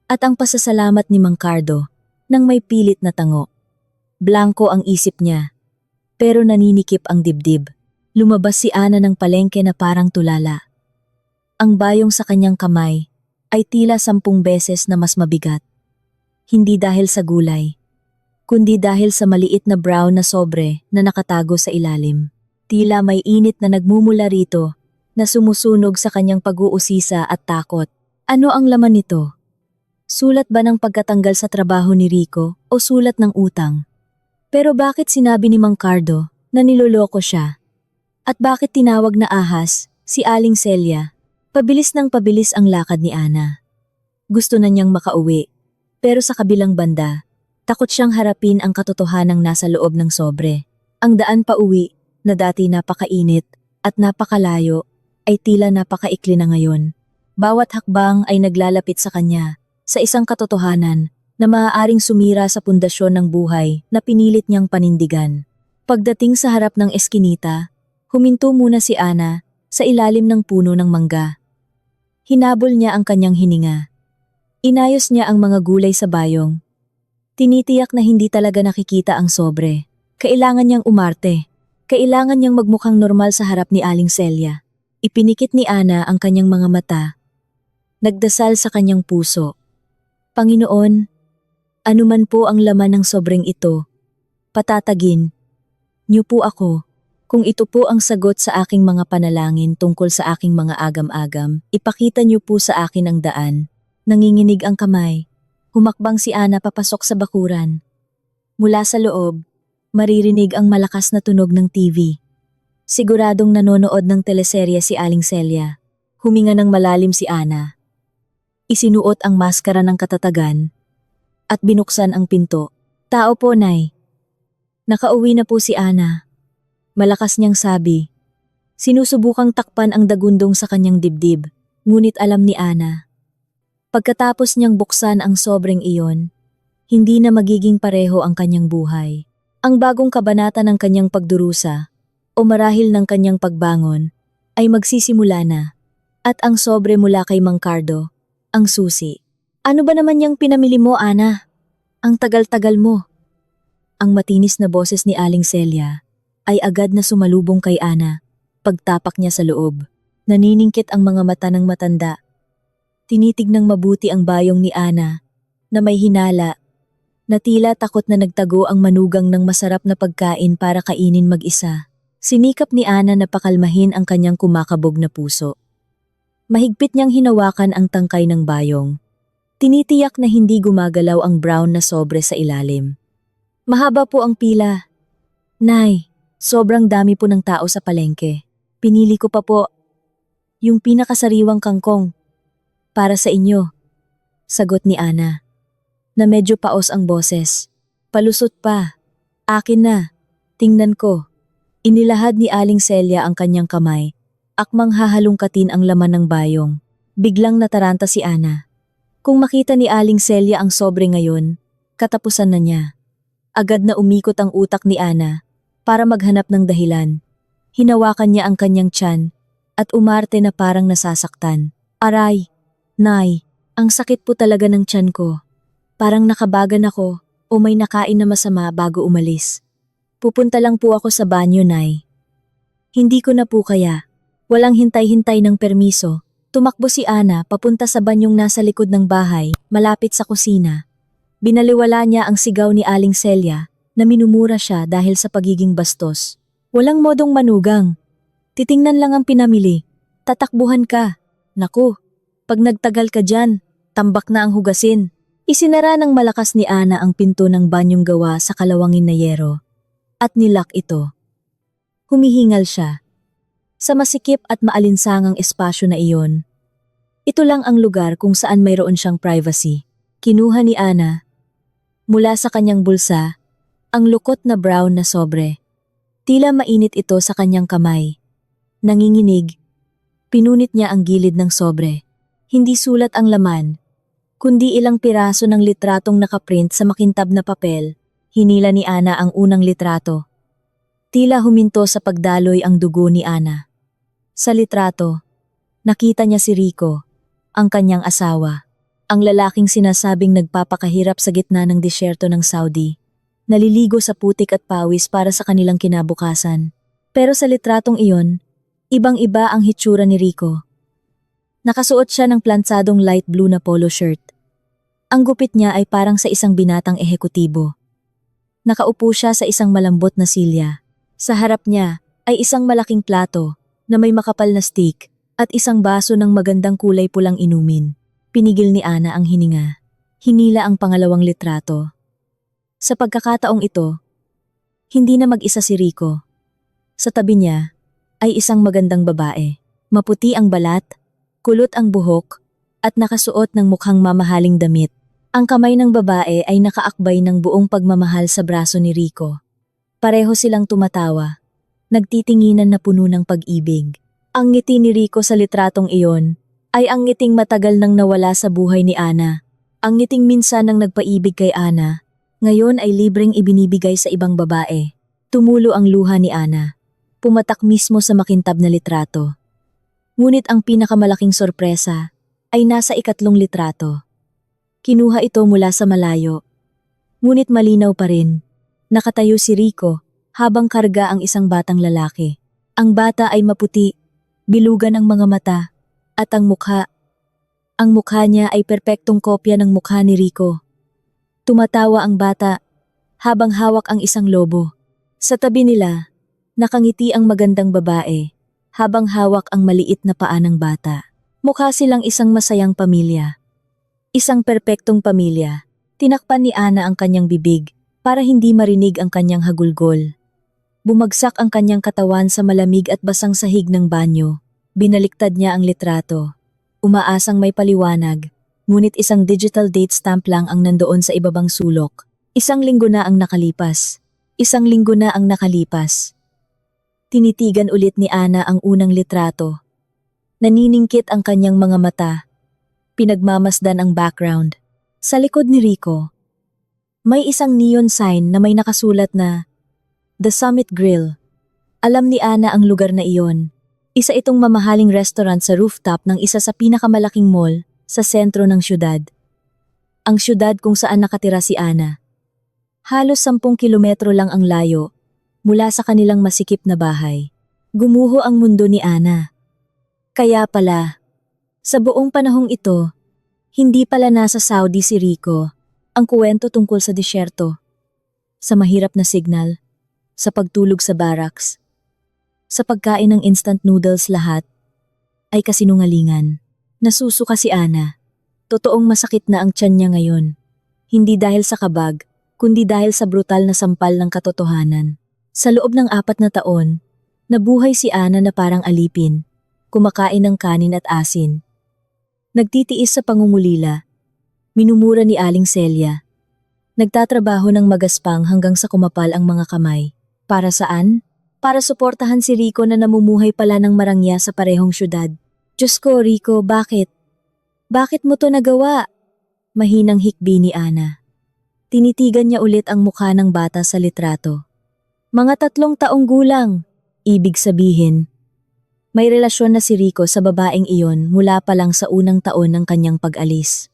at ang pasasalamat ni Mang Cardo nang may pilit na tango. Blanko ang isip niya, pero naninikip ang dibdib. Lumabas si Ana ng palengke na parang tulala. Ang bayong sa kanyang kamay ay tila 10 beses na mas mabigat. Hindi dahil sa gulay, kundi dahil sa maliit na brown na sobre na nakatago sa ilalim. Tila may init na nagmumula rito na sumusunog sa kanyang pag-uusisa at takot. Ano ang laman nito? Sulat ba ng pagkatanggal sa trabaho ni Rico o sulat ng utang? Pero bakit sinabi ni Mang Cardo na niloloko siya? At bakit tinawag na ahas si Aling Celia? Pabilis ng pabilis ang lakad ni Ana. Gusto na niyang makauwi, pero sa kabilang banda, takot siyang harapin ang katotohanang nasa loob ng sobre. Ang daan pa uwi, na dati napakainit at napakalayo, ay tila napakaikli na ngayon. Bawat hakbang ay naglalapit sa kanya, sa isang katotohanan na maaaring sumira sa pundasyon ng buhay na pinilit niyang panindigan. Pagdating sa harap ng eskinita, huminto muna si Ana sa ilalim ng puno ng mangga. Hinabol niya ang kanyang hininga. Inayos niya ang mga gulay sa bayong. Tinitiyak na hindi talaga nakikita ang sobre. Kailangan niyang umarte. Kailangan niyang magmukhang normal sa harap ni Aling Celia. Ipinikit ni Ana ang kanyang mga mata. Nagdasal sa kanyang puso. Panginoon, anuman po ang laman ng sobreng ito, patatagin niyo po ako. Kung ito po ang sagot sa aking mga panalangin tungkol sa aking mga agam-agam, ipakita niyo po sa akin ang daan. Nanginginig ang kamay. Humakbang si Ana papasok sa bakuran. Mula sa loob, maririnig ang malakas na tunog ng TV. Siguradong nanonood ng teleserye si Aling Celia. Huminga ng malalim si Ana. Isinuot ang maskara ng katatagan at binuksan ang pinto. Tao po, Nay. Nakauwi na po si Ana. Malakas niyang sabi. Sinusubukang takpan ang dagundong sa kanyang dibdib, ngunit alam ni Ana. Pagkatapos niyang buksan ang sobrang iyon, hindi na magiging pareho ang kanyang buhay. Ang bagong kabanata ng kanyang pagdurusa, o marahil ng kanyang pagbangon, ay magsisimula na. At ang sobre mula kay Mang Cardo, ang susi. Ano ba naman yung pinamili mo, Ana? Ang tagal-tagal mo. Ang matinis na boses ni Aling Celia ay agad na sumalubong kay Ana. Pagtapak niya sa loob, naniningkit ang mga mata ng matanda. Tinitignang mabuti ang bayong ni Ana, na may hinala, na tila takot na nagtago ang manugang ng masarap na pagkain para kainin mag-isa. Sinikap ni Ana na pakalmahin ang kanyang kumakabog na puso. Mahigpit niyang hinawakan ang tangkay ng bayong. Tinitiyak na hindi gumagalaw ang brown na sobre sa ilalim. Mahaba po ang pila. Nay, sobrang dami po ng tao sa palengke. Pinili ko pa po yung pinakasariwang kangkong para sa inyo. Sagot ni Ana, na medyo paos ang boses. Palusot pa. Akin na. Tingnan ko. Inilahad ni Aling Celia ang kanyang kamay. Akmang hahalungkatin ang laman ng bayong. Biglang nataranta si Ana. Kung makita ni Aling Celia ang sobre ngayon, katapusan na niya. Agad na umikot ang utak ni Ana para maghanap ng dahilan. Hinawakan niya ang kanyang tiyan at umarte na parang nasasaktan. Aray, Nay, ang sakit po talaga ng tiyan ko. Parang nakabagan ako o may nakain na masama bago umalis. Pupunta lang po ako sa banyo, Nay. Hindi ko na po kaya. Walang hintay-hintay ng permiso. Tumakbo si Ana papunta sa banyong nasa likod ng bahay, malapit sa kusina. Binaliwala niya ang sigaw ni Aling Celia na minumura siya dahil sa pagiging bastos. Walang modong manugang. Titingnan lang ang pinamili. Tatakbuhan ka. Naku, pag nagtagal ka dyan, tambak na ang hugasin. Isinara ng malakas ni Ana ang pinto ng banyong gawa sa kalawangin na yero. At nilak ito. Humihingal siya. Sa masikip at maalinsangang espasyo na iyon, ito lang ang lugar kung saan mayroon siyang privacy. Kinuha ni Ana, mula sa kanyang bulsa, ang lukot na brown na sobre. Tila mainit ito sa kanyang kamay. Nanginginig, pinunit niya ang gilid ng sobre. Hindi sulat ang laman, kundi ilang piraso ng litratong nakaprint sa makintab na papel. Hinila ni Ana ang unang litrato. Tila huminto sa pagdaloy ang dugo ni Ana. Sa litrato, nakita niya si Rico, ang kanyang asawa, ang lalaking sinasabing nagpapakahirap sa gitna ng disyerto ng Saudi, naliligo sa putik at pawis para sa kanilang kinabukasan. Pero sa litratong iyon, ibang-iba ang hitsura ni Rico. Nakasuot siya ng plantsadong light blue na polo shirt. Ang gupit niya ay parang sa isang binatang ehekutibo. Nakaupo siya sa isang malambot na silya. Sa harap niya ay isang malaking plato na may makapal na stick at isang baso ng magandang kulay pulang inumin. Pinigil ni Ana ang hininga. Hinila ang pangalawang litrato. Sa pagkakataong ito, hindi na mag-isa si Rico. Sa tabi niya ay isang magandang babae. Maputi ang balat, kulot ang buhok, at nakasuot ng mukhang mamahaling damit. Ang kamay ng babae ay nakaakbay ng buong pagmamahal sa braso ni Rico. Pareho silang tumatawa. Nagtitinginan na puno ng pag-ibig. Ang ngiti ni Rico sa litratong iyon ay ang ngiting matagal nang nawala sa buhay ni Ana. Ang ngiting minsan nang nagpaibig kay Ana, ngayon ay libreng ibinibigay sa ibang babae. Tumulo ang luha ni Ana. Pumatak mismo sa makintab na litrato. Ngunit ang pinakamalaking sorpresa ay nasa ikatlong litrato. Kinuha ito mula sa malayo. Ngunit malinaw pa rin. Nakatayo si Rico habang karga ang isang batang lalaki. Ang bata ay maputi, bilugan ang mga mata, at ang mukha. Ang mukha niya ay perpektong kopya ng mukha ni Rico. Tumatawa ang bata, habang hawak ang isang lobo. Sa tabi nila, nakangiti ang magandang babae, habang hawak ang maliit na paa ng bata. Mukha silang isang masayang pamilya. Isang perpektong pamilya. Tinakpan ni Ana ang kanyang bibig, para hindi marinig ang kanyang hagulgol. Bumagsak ang kanyang katawan sa malamig at basang sahig ng banyo. Binaliktad niya ang litrato. Umaasang may paliwanag, ngunit isang digital date stamp lang ang nandoon sa ibabang sulok. Isang linggo na ang nakalipas. Isang linggo na ang nakalipas. Tinitigan ulit ni Ana ang unang litrato. Naniningkit ang kanyang mga mata. Pinagmamasdan ang background. Sa likod ni Rico, may isang neon sign na may nakasulat na The Summit Grill. Alam ni Ana ang lugar na iyon. Isa itong mamahaling restaurant sa rooftop ng isa sa pinakamalaking mall sa sentro ng syudad. Ang syudad kung saan nakatira si Ana. Halos 10 kilometro lang ang layo mula sa kanilang masikip na bahay. Gumuho ang mundo ni Ana. Kaya pala, sa buong panahong ito, hindi pala nasa Saudi si Rico. Ang kwento tungkol sa disyerto, sa mahirap na signal, sa pagtulog sa barracks, sa pagkain ng instant noodles lahat, ay kasinungalingan. Nasusuka si Ana. Totoong masakit na ang tiyan niya ngayon. Hindi dahil sa kabag, kundi dahil sa brutal na sampal ng katotohanan. Sa loob ng 4 na taon, nabuhay si Ana na parang alipin, kumakain ng kanin at asin. Nagtitiis sa pangungulila, minumura ni Aling Celia. Nagtatrabaho ng magaspang hanggang sa kumapal ang mga kamay. Para saan? Para suportahan si Rico na namumuhay pala ng marangya sa parehong syudad. Diyos ko, Rico, bakit? Bakit mo to nagawa? Mahinang hikbi ni Ana. Tinitigan niya ulit ang mukha ng bata sa litrato. Mga 3 taong gulang. Ibig sabihin, may relasyon na si Rico sa babaeng iyon mula pa lang sa unang taon ng kanyang pag-alis.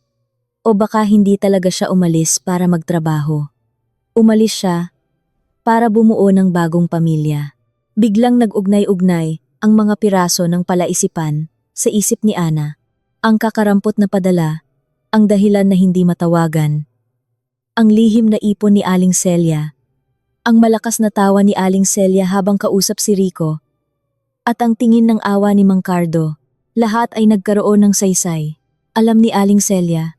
O baka hindi talaga siya umalis para magtrabaho. Umalis siya para bumuo ng bagong pamilya. Biglang nag-ugnay-ugnay ang mga piraso ng palaisipan sa isip ni Ana. Ang kakarampot na padala, ang dahilan na hindi matawagan. Ang lihim na ipon ni Aling Celia. Ang malakas na tawa ni Aling Celia habang kausap si Rico. At ang tingin ng awa ni Mang Cardo. Lahat ay nagkaroon ng saysay. Alam ni Aling Celia.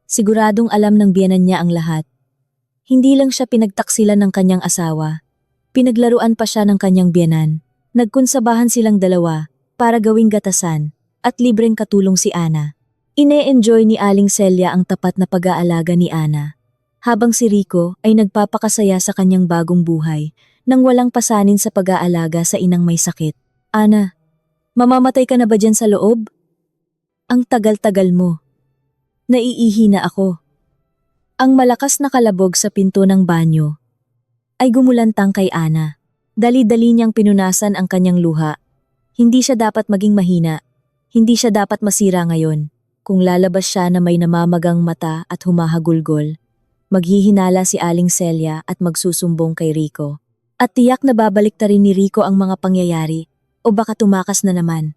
Siguradong alam ng biyenan niya ang lahat. Hindi lang siya pinagtaksilan ng kanyang asawa. Pinaglaruan pa siya ng kanyang biyenan. Nagkunsabahan silang dalawa para gawing gatasan at libreng katulong si Ana. Ine-enjoy ni Aling Celia ang tapat na pag-aalaga ni Ana. Habang si Rico ay nagpapakasaya sa kanyang bagong buhay nang walang pasanin sa pag-aalaga sa inang may sakit. Ana, mamamatay ka na ba dyan sa loob? Ang tagal-tagal mo. Naiihi na ako. Ang malakas na kalabog sa pinto ng banyo ay gumulantang kay Ana. Dali-dali niyang pinunasan ang kanyang luha. Hindi siya dapat maging mahina. Hindi siya dapat masira ngayon. Kung lalabas siya na may namamagang mata at humahagulgol, maghihinala si Aling Celia at magsusumbong kay Rico. At tiyak na babalik ta rin ni Rico ang mga pangyayari o baka tumakas na naman.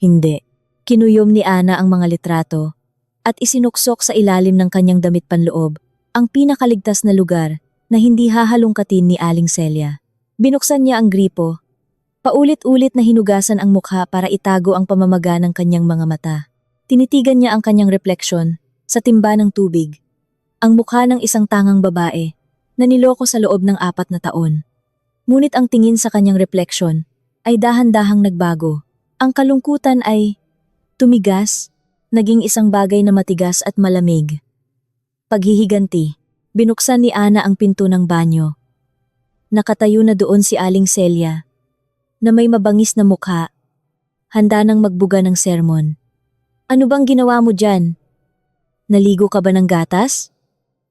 Hindi. Kinuyom ni Ana ang mga litrato at isinuksok sa ilalim ng kanyang damit panloob ang pinakaligtas na lugar na hindi hahalungkatin ni Aling Celia. Binuksan niya ang gripo. Paulit-ulit na hinugasan ang mukha para itago ang pamamaga ng kanyang mga mata. Tinitigan niya ang kanyang refleksyon sa timba ng tubig. Ang mukha ng isang tangang babae na niloko sa loob ng 4 na taon. Ngunit ang tingin sa kanyang refleksyon ay dahan-dahang nagbago. Ang kalungkutan ay tumigas, naging isang bagay na matigas at malamig. Paghihiganti, binuksan ni Ana ang pinto ng banyo. Nakatayo na doon si Aling Celia, na may mabangis na mukha, handa nang magbuga ng sermon. Ano bang ginawa mo dyan? Naligo ka ba ng gatas?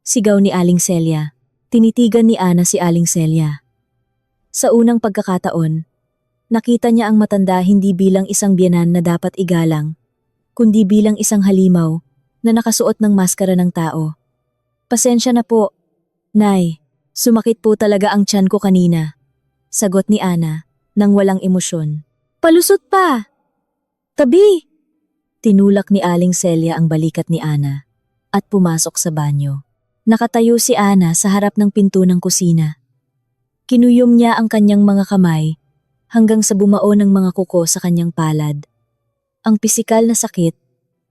Sigaw ni Aling Celia. Tinitigan ni Ana si Aling Celia. Sa unang pagkakataon, nakita niya ang matanda hindi bilang isang biyenan na dapat igalang, kundi bilang isang halimaw na nakasuot ng maskara ng tao. Pasensya na po, Nay. Sumakit po talaga ang tiyan ko kanina. Sagot ni Ana nang walang emosyon. Palusot pa! Tabi! Tinulak ni Aling Celia ang balikat ni Ana at pumasok sa banyo. Nakatayo si Ana sa harap ng pinto ng kusina. Kinuyom niya ang kanyang mga kamay hanggang sa bumao ng mga kuko sa kanyang palad. Ang pisikal na sakit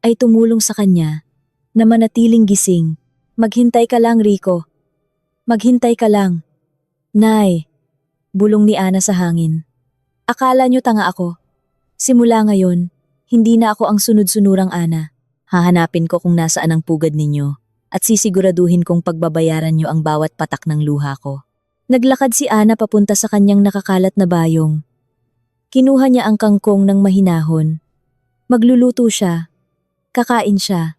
ay tumulong sa kanya na manatiling gising. Maghintay ka lang, Rico. Maghintay ka lang. Nay, bulong ni Ana sa hangin. Akala nyo tanga ako. Simula ngayon, hindi na ako ang sunod-sunurang Ana. Hahanapin ko kung nasaan ang pugad ninyo at sisiguraduhin kong pagbabayaran nyo ang bawat patak ng luha ko. Naglakad si Ana papunta sa kanyang nakakalat na bayong. Kinuha niya ang kangkong ng mahinahon. Magluluto siya. Kakain siya.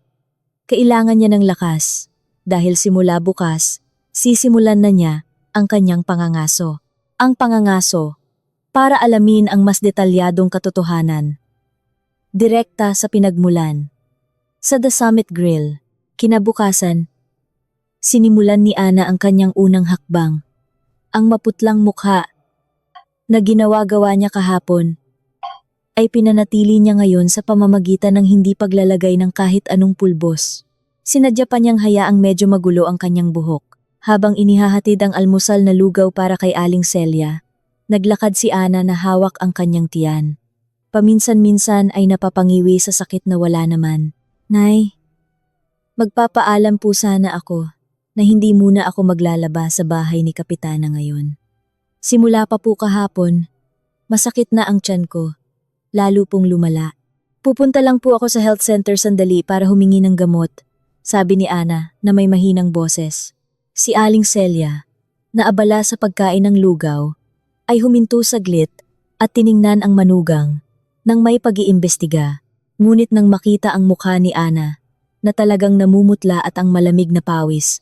Kailangan niya ng lakas dahil simula bukas, sisimulan na niya ang kanyang pangangaso. Ang pangangaso para alamin ang mas detalyadong katotohanan. Direkta sa pinagmulan. Sa The Summit Grill, kinabukasan, sinimulan ni Ana ang kanyang unang hakbang. Ang maputlang mukha na ginawa-gawa niya kahapon ay pinanatili niya ngayon sa pamamagitan ng hindi paglalagay ng kahit anong pulbos. Sinadya pa niyang hayaang medyo magulo ang kanyang buhok. Habang inihahatid ang almusal na lugaw para kay Aling Celia, naglakad si Ana na hawak ang kanyang tiyan. Paminsan-minsan ay napapangiwi sa sakit na wala naman. Nay, magpapaalam po sana ako na hindi muna ako maglalaba sa bahay ni Kapitana ngayon. Simula pa po kahapon, masakit na ang tiyan ko, lalo pong lumala. Pupunta lang po ako sa health center sandali para humingi ng gamot, sabi ni Ana na may mahinang boses. Si Aling Celia, na abala sa pagkain ng lugaw, ay huminto saglit at tiningnan ang manugang nang may pag-iimbestiga. Ngunit nang makita ang mukha ni Ana, na talagang namumutla at ang malamig na pawis,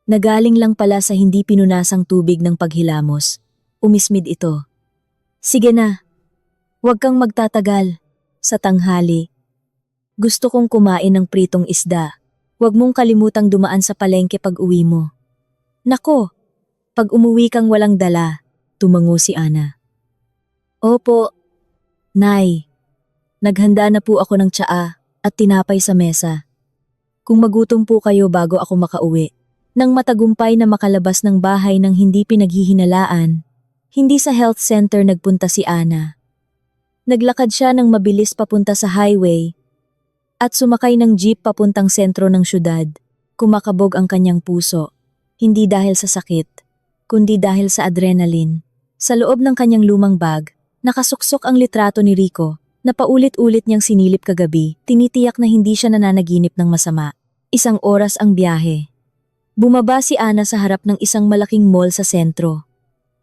nagaling lang pala sa hindi pinunasang tubig ng paghilamos, umismid ito. Sige na, huwag kang magtatagal. Sa tanghali, gusto kong kumain ng pritong isda. Huwag mong kalimutang dumaan sa palengke pag uwi mo. Nako, pag umuwi kang walang dala, tumango si Ana. Opo, Nay. Naghanda na po ako ng tsaa at tinapay sa mesa. Kung magutom po kayo bago ako makauwi. Nang matagumpay na makalabas ng bahay ng hindi pinaghihinalaan, hindi sa health center nagpunta si Ana. Naglakad siya ng mabilis papunta sa highway at sumakay ng jeep papuntang sentro ng syudad. Kumakabog ang kanyang puso, hindi dahil sa sakit, kundi dahil sa adrenaline. Sa loob ng kanyang lumang bag, nakasuksok ang litrato ni Rico na paulit-ulit niyang sinilip kagabi, tinitiyak na hindi siya nananaginip ng masama. 1 oras ang biyahe. Bumaba si Ana sa harap ng isang malaking mall sa sentro.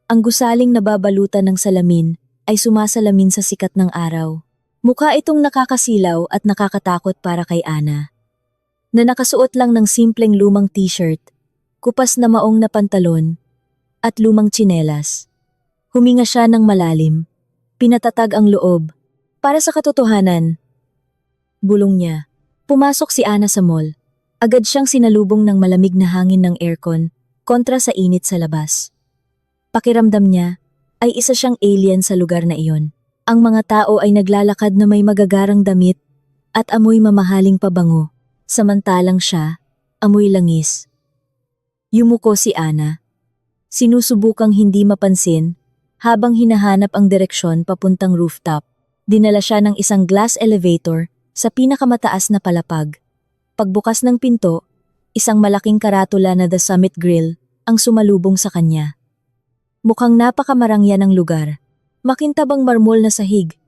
Ang gusaling nababalutan ng salamin ay sumasalamin sa sikat ng araw. Mukha itong nakakasilaw at nakakatakot para kay Ana, na nakasuot lang ng simpleng lumang t-shirt, kupas na maong na pantalon, at lumang tsinelas. Huminga siya ng malalim, pinatatag ang loob, para sa katotohanan. Bulong niya. Pumasok si Ana sa mall. Agad siyang sinalubong ng malamig na hangin ng aircon kontra sa init sa labas. Pakiramdam niya ay isa siyang alien sa lugar na iyon. Ang mga tao ay naglalakad na may magagarang damit at amoy mamahaling pabango, samantalang siya, amoy langis. Yumuko si Ana. Sinusubukang hindi mapansin habang hinahanap ang direksyon papuntang rooftop. Dinala siya ng isang glass elevator sa pinakamataas na palapag. Pagbukas ng pinto, isang malaking karatula na The Summit Grill ang sumalubong sa kanya. Mukhang napakamarangya ng lugar. Makintabang marmol na sahig.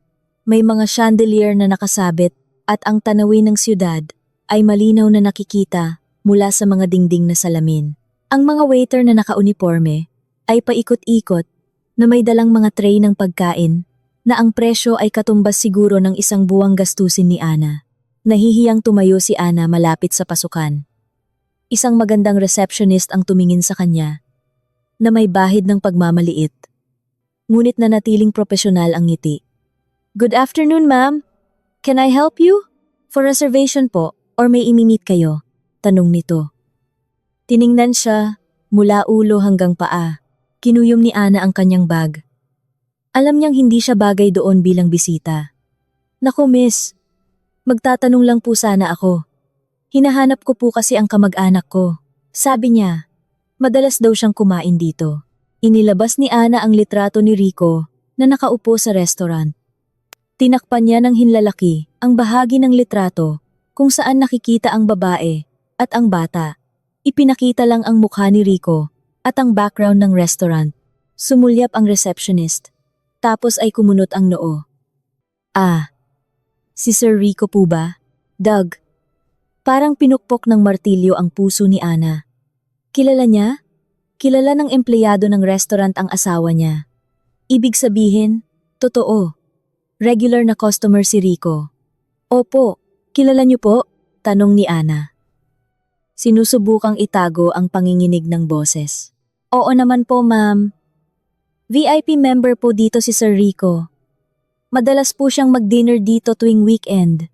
May mga chandelier na nakasabit at ang tanawin ng siyudad ay malinaw na nakikita mula sa mga dingding na salamin. Ang mga waiter na nakauniporme ay paikot-ikot na may dalang mga tray ng pagkain na ang presyo ay katumbas siguro ng 1 buwang gastusin ni Ana. Nahihiyang tumayo si Ana malapit sa pasukan. Isang magandang receptionist ang tumingin sa kanya na may bahid ng pagmamaliit. Ngunit nanatiling propesyonal ang ngiti. Good afternoon, ma'am. Can I help you? For reservation po, or may imimit kayo? Tanong nito. Tiningnan siya, mula ulo hanggang paa. Kinuyom ni Ana ang kanyang bag. Alam niyang hindi siya bagay doon bilang bisita. Naku, miss. Magtatanong lang po sana ako. Hinahanap ko po kasi ang kamag-anak ko. Sabi niya, madalas daw siyang kumain dito. Inilabas ni Ana ang litrato ni Rico na nakaupo sa restaurant. Tinakpan niya ng hinlalaki ang bahagi ng litrato kung saan nakikita ang babae at ang bata. Ipinakita lang ang mukha ni Rico at ang background ng restaurant. Sumulyap ang receptionist. Tapos ay kumunot ang noo. Ah, si Sir Rico po ba? Doug. Parang pinukpok ng martilyo ang puso ni Ana. Kilala niya? Kilala ng empleyado ng restaurant ang asawa niya. Ibig sabihin, totoo. Regular na customer si Rico. Opo, kilala niyo po? Tanong ni Ana. Sinusubukang itago ang panginginig ng boses. Oo naman po, ma'am. VIP member po dito si Sir Rico. Madalas po siyang mag-dinner dito tuwing weekend.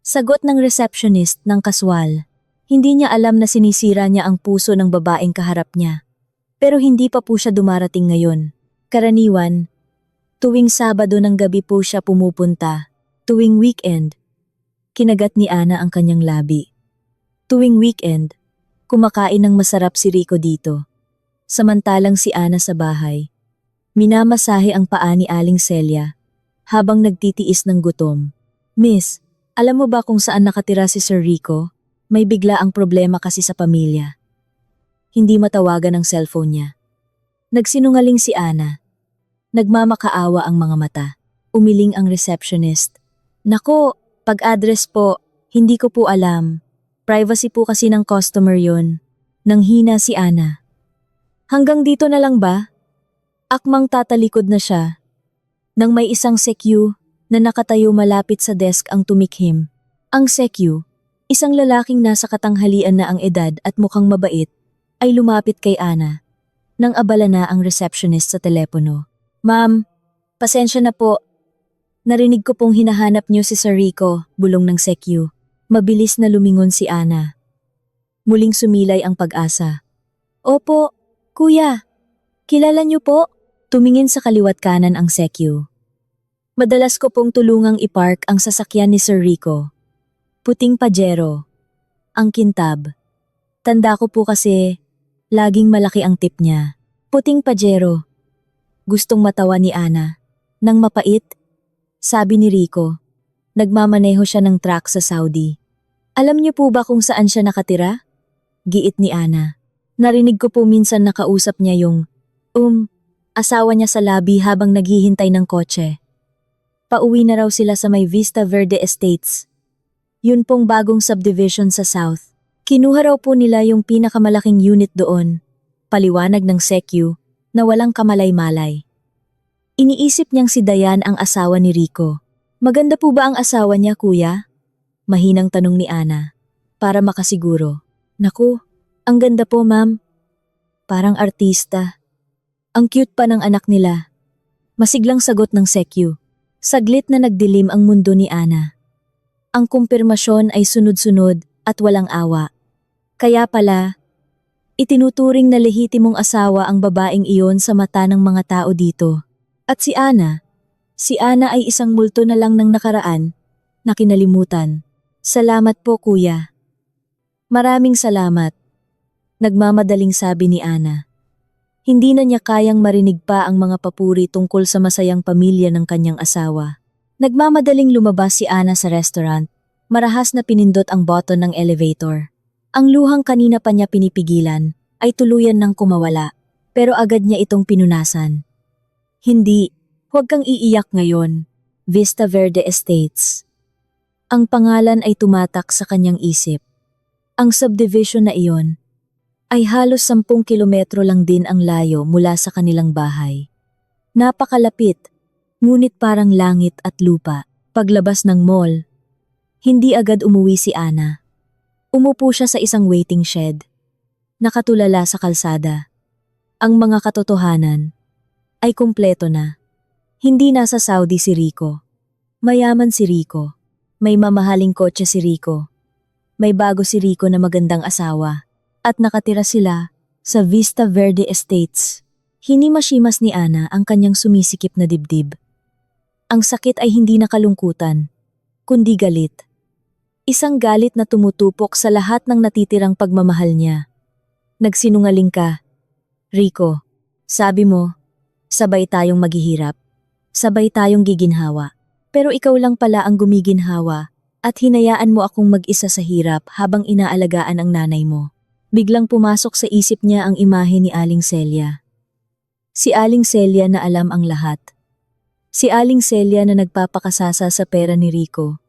Sagot ng receptionist ng kaswal. Hindi niya alam na sinisira niya ang puso ng babaeng kaharap niya. Pero hindi pa po siya dumarating ngayon. Karaniwan, tuwing Sabado ng gabi po siya pumupunta. Tuwing weekend, kinagat ni Ana ang kanyang labi. Tuwing weekend, kumakain ng masarap si Rico dito. Samantalang si Ana sa bahay, minamasahe ang paa ni Aling Celia habang nagtitiis ng gutom. Miss, alam mo ba kung saan nakatira si Sir Rico? May bigla ang problema kasi sa pamilya. Hindi matawagan ang cellphone niya. Nagsinungaling si Ana. Nagmamakaawa ang mga mata. Umiling ang receptionist. Nako, pag-address po, hindi ko po alam. Privacy po kasi ng customer yon. Nanghina si Ana. Hanggang dito na lang ba? Akmang tatalikod na siya. Nang may isang sekyu na nakatayo malapit sa desk ang tumikhim. Ang sekyu, isang lalaking nasa katanghalian na ang edad at mukhang mabait, ay lumapit kay Ana. Nang abala na ang receptionist sa telepono. Ma'am, pasensya na po. Narinig ko pong hinahanap niyo si Sir Rico, bulong ng sekyu. Mabilis na lumingon si Ana. Muling sumilay ang pag-asa. Opo, kuya. Kilala niyo po? Tumingin sa kaliwat kanan ang sekyu. Madalas ko pong tulungang ipark ang sasakyan ni Sir Rico. Puting Pajero. Ang kintab. Tanda ko po kasi, laging malaki ang tip niya. Puting Pajero. Gustong matawa ni Ana. Nang mapait, sabi ni Rico. Nagmamaneho siya ng truck sa Saudi. Alam niyo po ba kung saan siya nakatira? Giit ni Ana. Narinig ko po minsan nakausap niya yung, asawa niya sa labi habang naghihintay ng kotse. Pauwi na raw sila sa may Vista Verde Estates. Yun pong bagong subdivision sa South. Kinuha raw po nila yung pinakamalaking unit doon. Paliwanag ng sekyu na walang kamalay-malay. Iniisip niyang si Dayan ang asawa ni Rico. Maganda po ba ang asawa niya, kuya? Mahinang tanong ni Ana, para makasiguro. Naku, ang ganda po, ma'am. Parang artista. Ang cute pa ng anak nila. Masiglang sagot ng sekyu. Saglit na nagdilim ang mundo ni Ana. Ang kumpirmasyon ay sunod-sunod at walang awa. Kaya pala, itinuturing na lehitimong asawa ang babaeng iyon sa mata ng mga tao dito. At si Ana ay isang multo na lang ng nakaraan na kinalimutan. Salamat po, kuya. Maraming salamat. Nagmamadaling sabi ni Ana. Hindi na niya kayang marinig pa ang mga papuri tungkol sa masayang pamilya ng kanyang asawa. Nagmamadaling lumabas si Ana sa restaurant. Marahas na pinindot ang button ng elevator. Ang luhang kanina pa niya pinipigilan ay tuluyan ng kumawala, pero agad niya itong pinunasan. Hindi, huwag kang iiyak ngayon. Vista Verde Estates. Ang pangalan ay tumatak sa kanyang isip. Ang subdivision na iyon ay halos 10 kilometro lang din ang layo mula sa kanilang bahay. Napakalapit, ngunit parang langit at lupa. Paglabas ng mall, hindi agad umuwi si Ana. Umupo siya sa isang waiting shed. Nakatulala sa kalsada. Ang mga katotohanan ay kumpleto na. Hindi nasa Saudi si Rico. Mayaman si Rico. May mamahaling kotse si Rico. May bago si Rico na magandang asawa. At nakatira sila sa Vista Verde Estates. Hinimasimas ni Ana ang kanyang sumisikip na dibdib. Ang sakit ay hindi na kalungkutan, kundi galit. Isang galit na tumutupok sa lahat ng natitirang pagmamahal niya. Nagsinungaling ka. Rico, sabi mo, sabay tayong maghihirap. Sabay tayong giginhawa. Pero ikaw lang pala ang gumiginhawa at hinayaan mo akong mag-isa sa hirap habang inaalagaan ang nanay mo. Biglang pumasok sa isip niya ang imahe ni Aling Celia. Si Aling Celia na alam ang lahat. Si Aling Celia na nagpapakasasa sa pera ni Rico.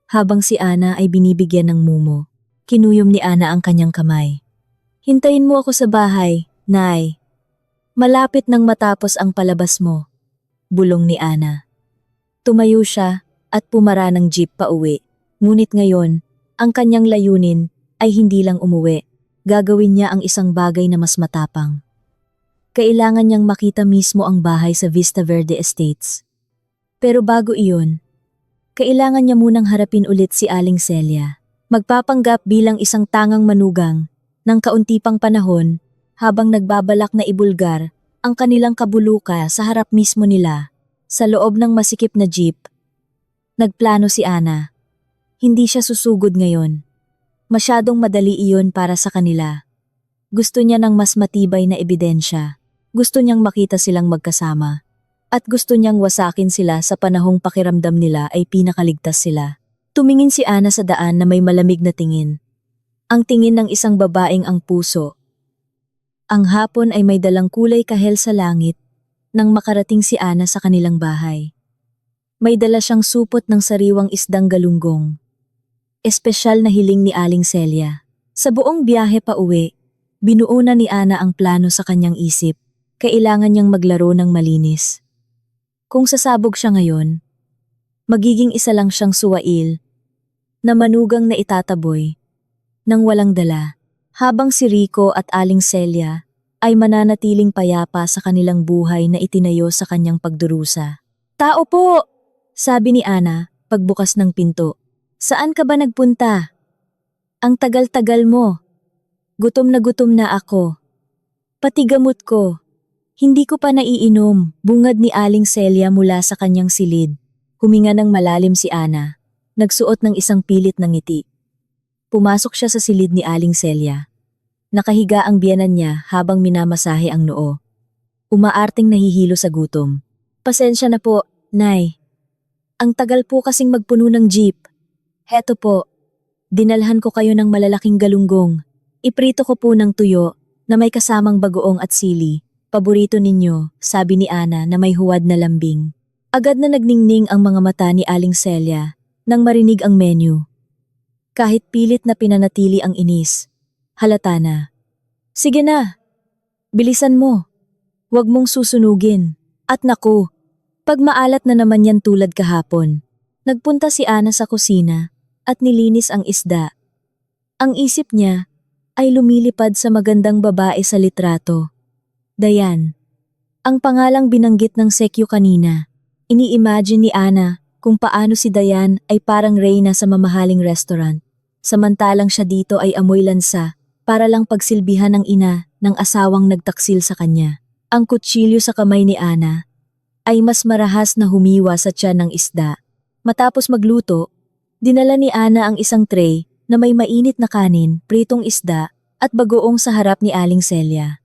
Habang si Ana ay binibigyan ng mumo, kinuyom ni Ana ang kanyang kamay. Hintayin mo ako sa bahay, Nay. Malapit nang matapos ang palabas mo, bulong ni Ana. Tumayo siya at pumara ng jeep pa uwi. Ngunit ngayon, ang kanyang layunin ay hindi lang umuwi. Gagawin niya ang isang bagay na mas matapang. Kailangan niyang makita mismo ang bahay sa Vista Verde Estates. Pero bago iyon, kailangan niya munang harapin ulit si Aling Celia. Magpapanggap bilang isang tangang manugang ng kaunti pang panahon habang nagbabalak na ibulgar ang kanilang kabuluka sa harap mismo nila. Sa loob ng masikip na jeep, nagplano si Ana. Hindi siya susugod ngayon. Masyadong madali iyon para sa kanila. Gusto niya ng mas matibay na ebidensya. Gusto niyang makita silang magkasama. At gusto niyang wasakin sila sa panahong pakiramdam nila ay pinakaligtas sila. Tumingin si Ana sa daan na may malamig na tingin. Ang tingin ng isang babaeng ang puso. Ang hapon ay may dalang kulay kahel sa langit nang makarating si Ana sa kanilang bahay. May dala siyang supot ng sariwang isdang galunggong. Espesyal na hiling ni Aling Celia. Sa buong biyahe pa uwi, binuo na ni Ana ang plano sa kanyang isip. Kailangan niyang maglaro ng malinis. Kung sasabog siya ngayon, magiging isa lang siyang suwail na manugang na itataboy nang walang dala, habang si Rico at Aling Celia ay mananatiling payapa sa kanilang buhay na itinayo sa kanyang pagdurusa. Tao po! Sabi ni Ana pagbukas ng pinto. Saan ka ba nagpunta? Ang tagal-tagal mo. Gutom na ako. Pati gamot ko. Hindi ko pa naiinom, bungad ni Aling Celia mula sa kanyang silid. Huminga ng malalim si Ana. Nagsuot ng isang pilit na ngiti. Pumasok siya sa silid ni Aling Celia. Nakahiga ang biyenan niya habang minamasahe ang noo. Umaarting nahihilo sa gutom. Pasensya na po, Nay. Ang tagal po kasing magpuno ng jeep. Heto po, dinalhan ko kayo ng malalaking galunggong. Iprito ko po ng tuyo na may kasamang bagoong at sili. Paborito ninyo, sabi ni Ana na may huwad na lambing. Agad na nagningning ang mga mata ni Aling Celia nang marinig ang menu. Kahit pilit na pinanatili ang inis, halata na. Sige na, bilisan mo. Huwag mong susunugin. At naku, pag maalat na naman yan tulad kahapon. Nagpunta si Ana sa kusina at nilinis ang isda. Ang isip niya ay lumilipad sa magandang babae sa litrato. Dayan. Ang pangalang binanggit ng Sekyo kanina. Ini-imagine ni Ana kung paano si Dayan ay parang reyna sa mamahaling restaurant. Samantalang siya dito ay amoy lansa para lang pagsilbihan ng ina ng asawang nagtaksil sa kanya. Ang kutsilyo sa kamay ni Ana ay mas marahas na humiwa sa tiyan ng isda. Matapos magluto, dinala ni Ana ang isang tray na may mainit na kanin, pritong isda at bagoong sa harap ni Aling Celia.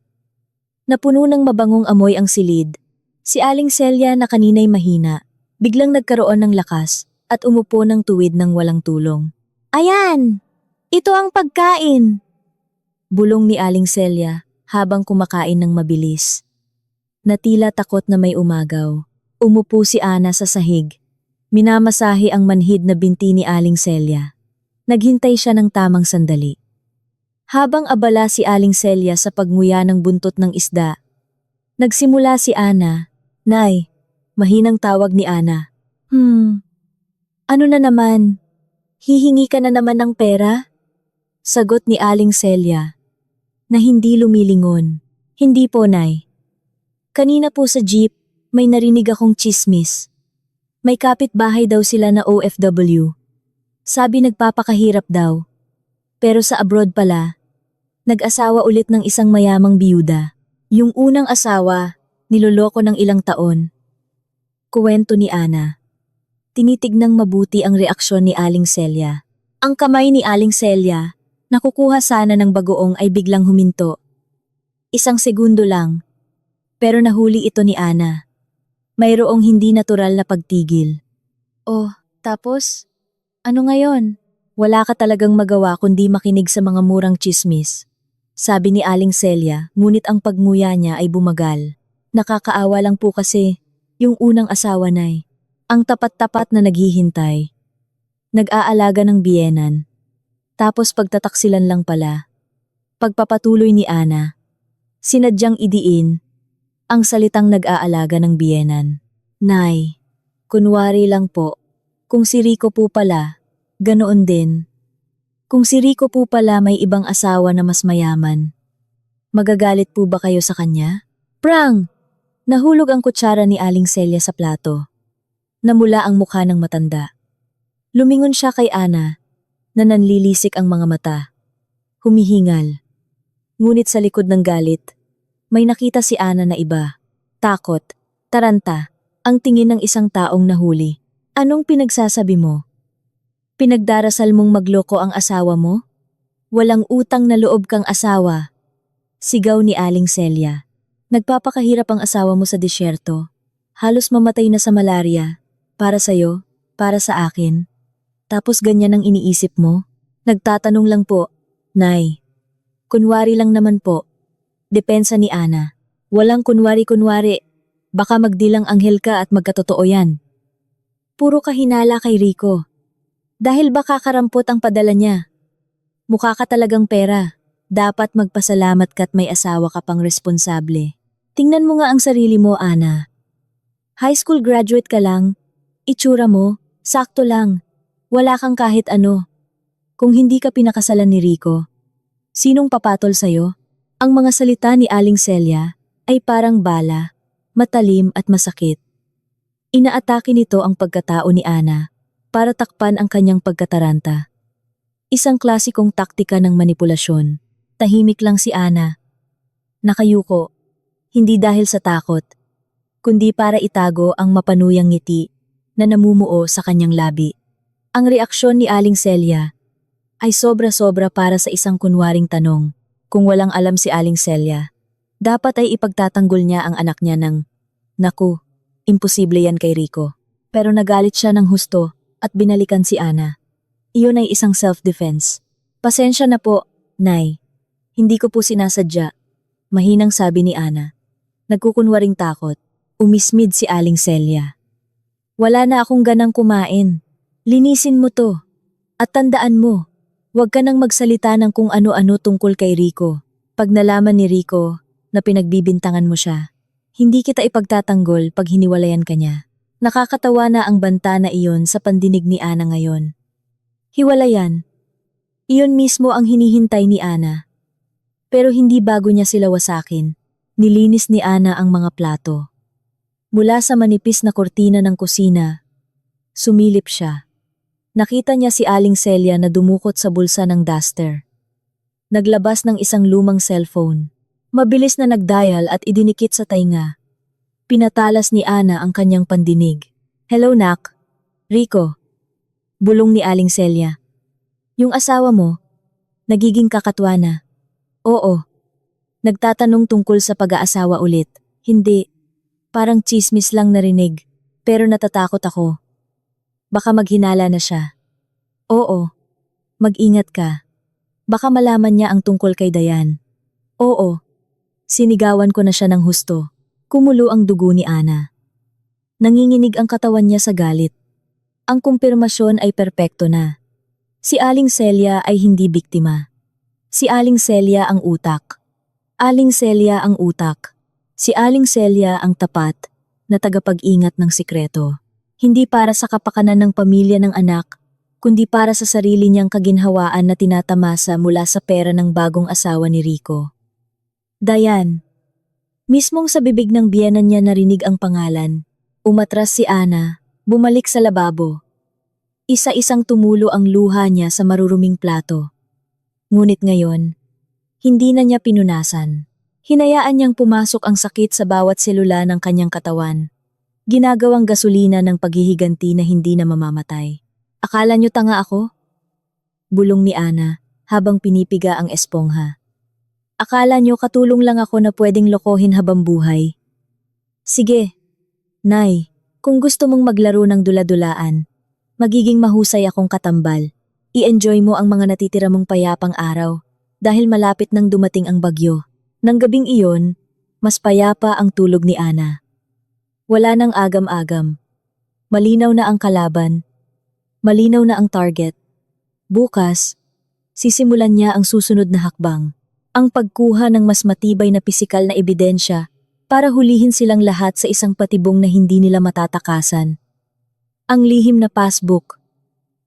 Napuno ng mabangong amoy ang silid. Si Aling Celia na kanina'y mahina, biglang nagkaroon ng lakas at umupo ng tuwid ng walang tulong. Ayan! Ito ang pagkain! Bulong ni Aling Celia habang kumakain ng mabilis. Natila takot na may umagaw. Umupo si Ana sa sahig. Minamasahe ang manhid na binti ni Aling Celia. Naghintay siya ng tamang sandali. Habang abala si Aling Celia sa pagnguya ng buntot ng isda, nagsimula si Ana. Nay, mahinang tawag ni Ana. Ano na naman? Hihingi ka na naman ng pera? Sagot ni Aling Celia, na hindi lumilingon. Hindi po, Nay. Kanina po sa jeep, may narinig akong tsismis. May kapitbahay daw sila na OFW. Sabi nagpapakahirap daw. Pero sa abroad pala, nag-asawa ulit ng isang mayamang biyuda. Yung unang asawa, niloloko ng ilang taon. Kuwento ni Ana. Tinitignang mabuti ang reaksyon ni Aling Celia. Ang kamay ni Aling Celia, nakukuha sana ng bagoong ay biglang huminto. Isang segundo lang, pero nahuli ito ni Ana. Mayroong hindi natural na pagtigil. Oh, tapos? Ano ngayon? Wala ka talagang magawa kundi makinig sa mga murang tsismis. sabi ni Aling Celia, ngunit ang pagmuya niya ay bumagal. Nakakaawa lang po kasi, yung unang asawa nay. Ang tapat-tapat na naghihintay. Nag-aalaga ng biyenan. Tapos pagtataksilan lang pala. Pagpapatuloy ni Ana. Sinadyang idiin ang salitang nag-aalaga ng biyenan. Nay, kunwari lang po. Kung si Rico po pala, ganoon din. Kung si Rico po pala may ibang asawa na mas mayaman, magagalit po ba kayo sa kanya? Prang! Nahulog ang kutsara ni Aling Celia sa plato. Namula ang mukha ng matanda. Lumingon siya kay Ana, na nanlilisik ang mga mata. Humihingal. Ngunit sa likod ng galit, may nakita si Ana na iba. Takot, taranta, ang tingin ng isang taong nahuli. Anong pinagsasabi mo? Pinagdarasal mong magloko ang asawa mo? Walang utang na loob kang asawa. Sigaw ni Aling Celia. Nagpapakahirap ang asawa mo sa disyerto. Halos mamatay na sa malaria. Para sa'yo, para sa akin. Tapos ganyan ang iniisip mo? Nagtatanong lang po, Nay. Kunwari lang naman po. Depensa ni Ana. Walang kunwari-kunwari. Baka magdilang anghel ka at magkatotoo yan. Puro kahinala kay Rico. Dahil baka karampot ang padala niya. Mukha ka talagang pera. Dapat magpasalamat ka't may asawa ka pang responsable. Tingnan mo nga ang sarili mo, Ana. High school graduate ka lang. Itsura mo, sakto lang. Wala kang kahit ano. Kung hindi ka pinakasalan ni Rico, sinong papatol sa'yo? Ang mga salita ni Aling Celia ay parang bala, matalim at masakit. Inaatake nito ang pagkatao ni Ana para takpan ang kanyang pagkataranta. Isang klasikong taktika ng manipulasyon. Tahimik lang si Ana. Nakayuko, hindi dahil sa takot, kundi para itago ang mapanuyang ngiti na namumuo sa kanyang labi. Ang reaksyon ni Aling Celia ay sobra-sobra para sa isang kunwaring tanong. Kung walang alam si Aling Celia, dapat ay ipagtatanggol niya ang anak niya ng, "Naku, imposible yan kay Rico." Pero nagalit siya ng husto at binalikan si Ana. Iyon ay isang self-defense. "Pasensya na po, Nay. Hindi ko po sinasadya." Mahinang sabi ni Ana. Nagkukunwaring takot. Umismid si Aling Celia. "Wala na akong ganang kumain. Linisin mo to. At tandaan mo, huwag ka nang magsalita ng kung ano-ano tungkol kay Rico. Pag nalaman ni Rico na pinagbibintangan mo siya, hindi kita ipagtatanggol pag hiniwalayan ka niya." Nakakatawa na ang banta na iyon sa pandinig ni Ana ngayon. Hiwalayan. Iyon mismo ang hinihintay ni Ana. Pero hindi bago niya sila wasakin. Nilinis ni Ana ang mga plato. Mula sa manipis na kortina ng kusina, sumilip siya. Nakita niya si Aling Celia na dumukot sa bulsa ng duster. Naglabas ng isang lumang cellphone. Mabilis na nagdial at idinikit sa tainga. Pinatalas ni Ana ang kanyang pandinig. "Hello, Nak. Rico." Bulong ni Aling Celia. "Yung asawa mo, nagiging kakatwa na." "Oo." Nagtatanong tungkol sa pag-aasawa ulit. "Hindi. Parang tsismis lang narinig. Pero natatakot ako. Baka maghinala na siya." "Oo. Mag-ingat ka. Baka malaman niya ang tungkol kay Dayan." "Oo." Sinigawan ko na siya ng husto. Kumulo ang dugo ni Ana. Nanginginig ang katawan niya sa galit. Ang kumpirmasyon ay perpekto na. Si Aling Celia ay hindi biktima. Si Aling Celia ang utak. Aling Celia ang utak. Si Aling Celia ang tapat na tagapag-ingat ng sikreto. Hindi para sa kapakanan ng pamilya ng anak, kundi para sa sarili niyang kaginhawaan na tinatamasa mula sa pera ng bagong asawa ni Rico. Dayan. Mismong sa bibig ng biyenan niya narinig ang pangalan. Umatras si Ana, bumalik sa lababo. Isa-isang tumulo ang luha niya sa maruruming plato. Ngunit ngayon, hindi na niya pinunasan. Hinayaan niyang pumasok ang sakit sa bawat selula ng kanyang katawan. Ginagawang gasolina ng paghihiganti na hindi na mamamatay. "Akala niyo tanga ako?" Bulong ni Ana habang pinipiga ang espongha. "Akala niyo katulong lang ako na pwedeng lokohin habang buhay? Sige, Nay, kung gusto mong maglaro ng dula-dulaan, magiging mahusay akong katambal. I-enjoy mo ang mga natitira mong payapang araw. dahil malapit nang dumating ang bagyo. Nang gabing iyon, mas payapa ang tulog ni Ana. Wala nang agam-agam. Malinaw na ang kalaban. Malinaw na ang target. Bukas, sisimulan niya ang susunod na hakbang. Ang pagkuha ng mas matibay na pisikal na ebidensya para hulihin silang lahat sa isang patibong na hindi nila matatakasan. Ang lihim na passbook.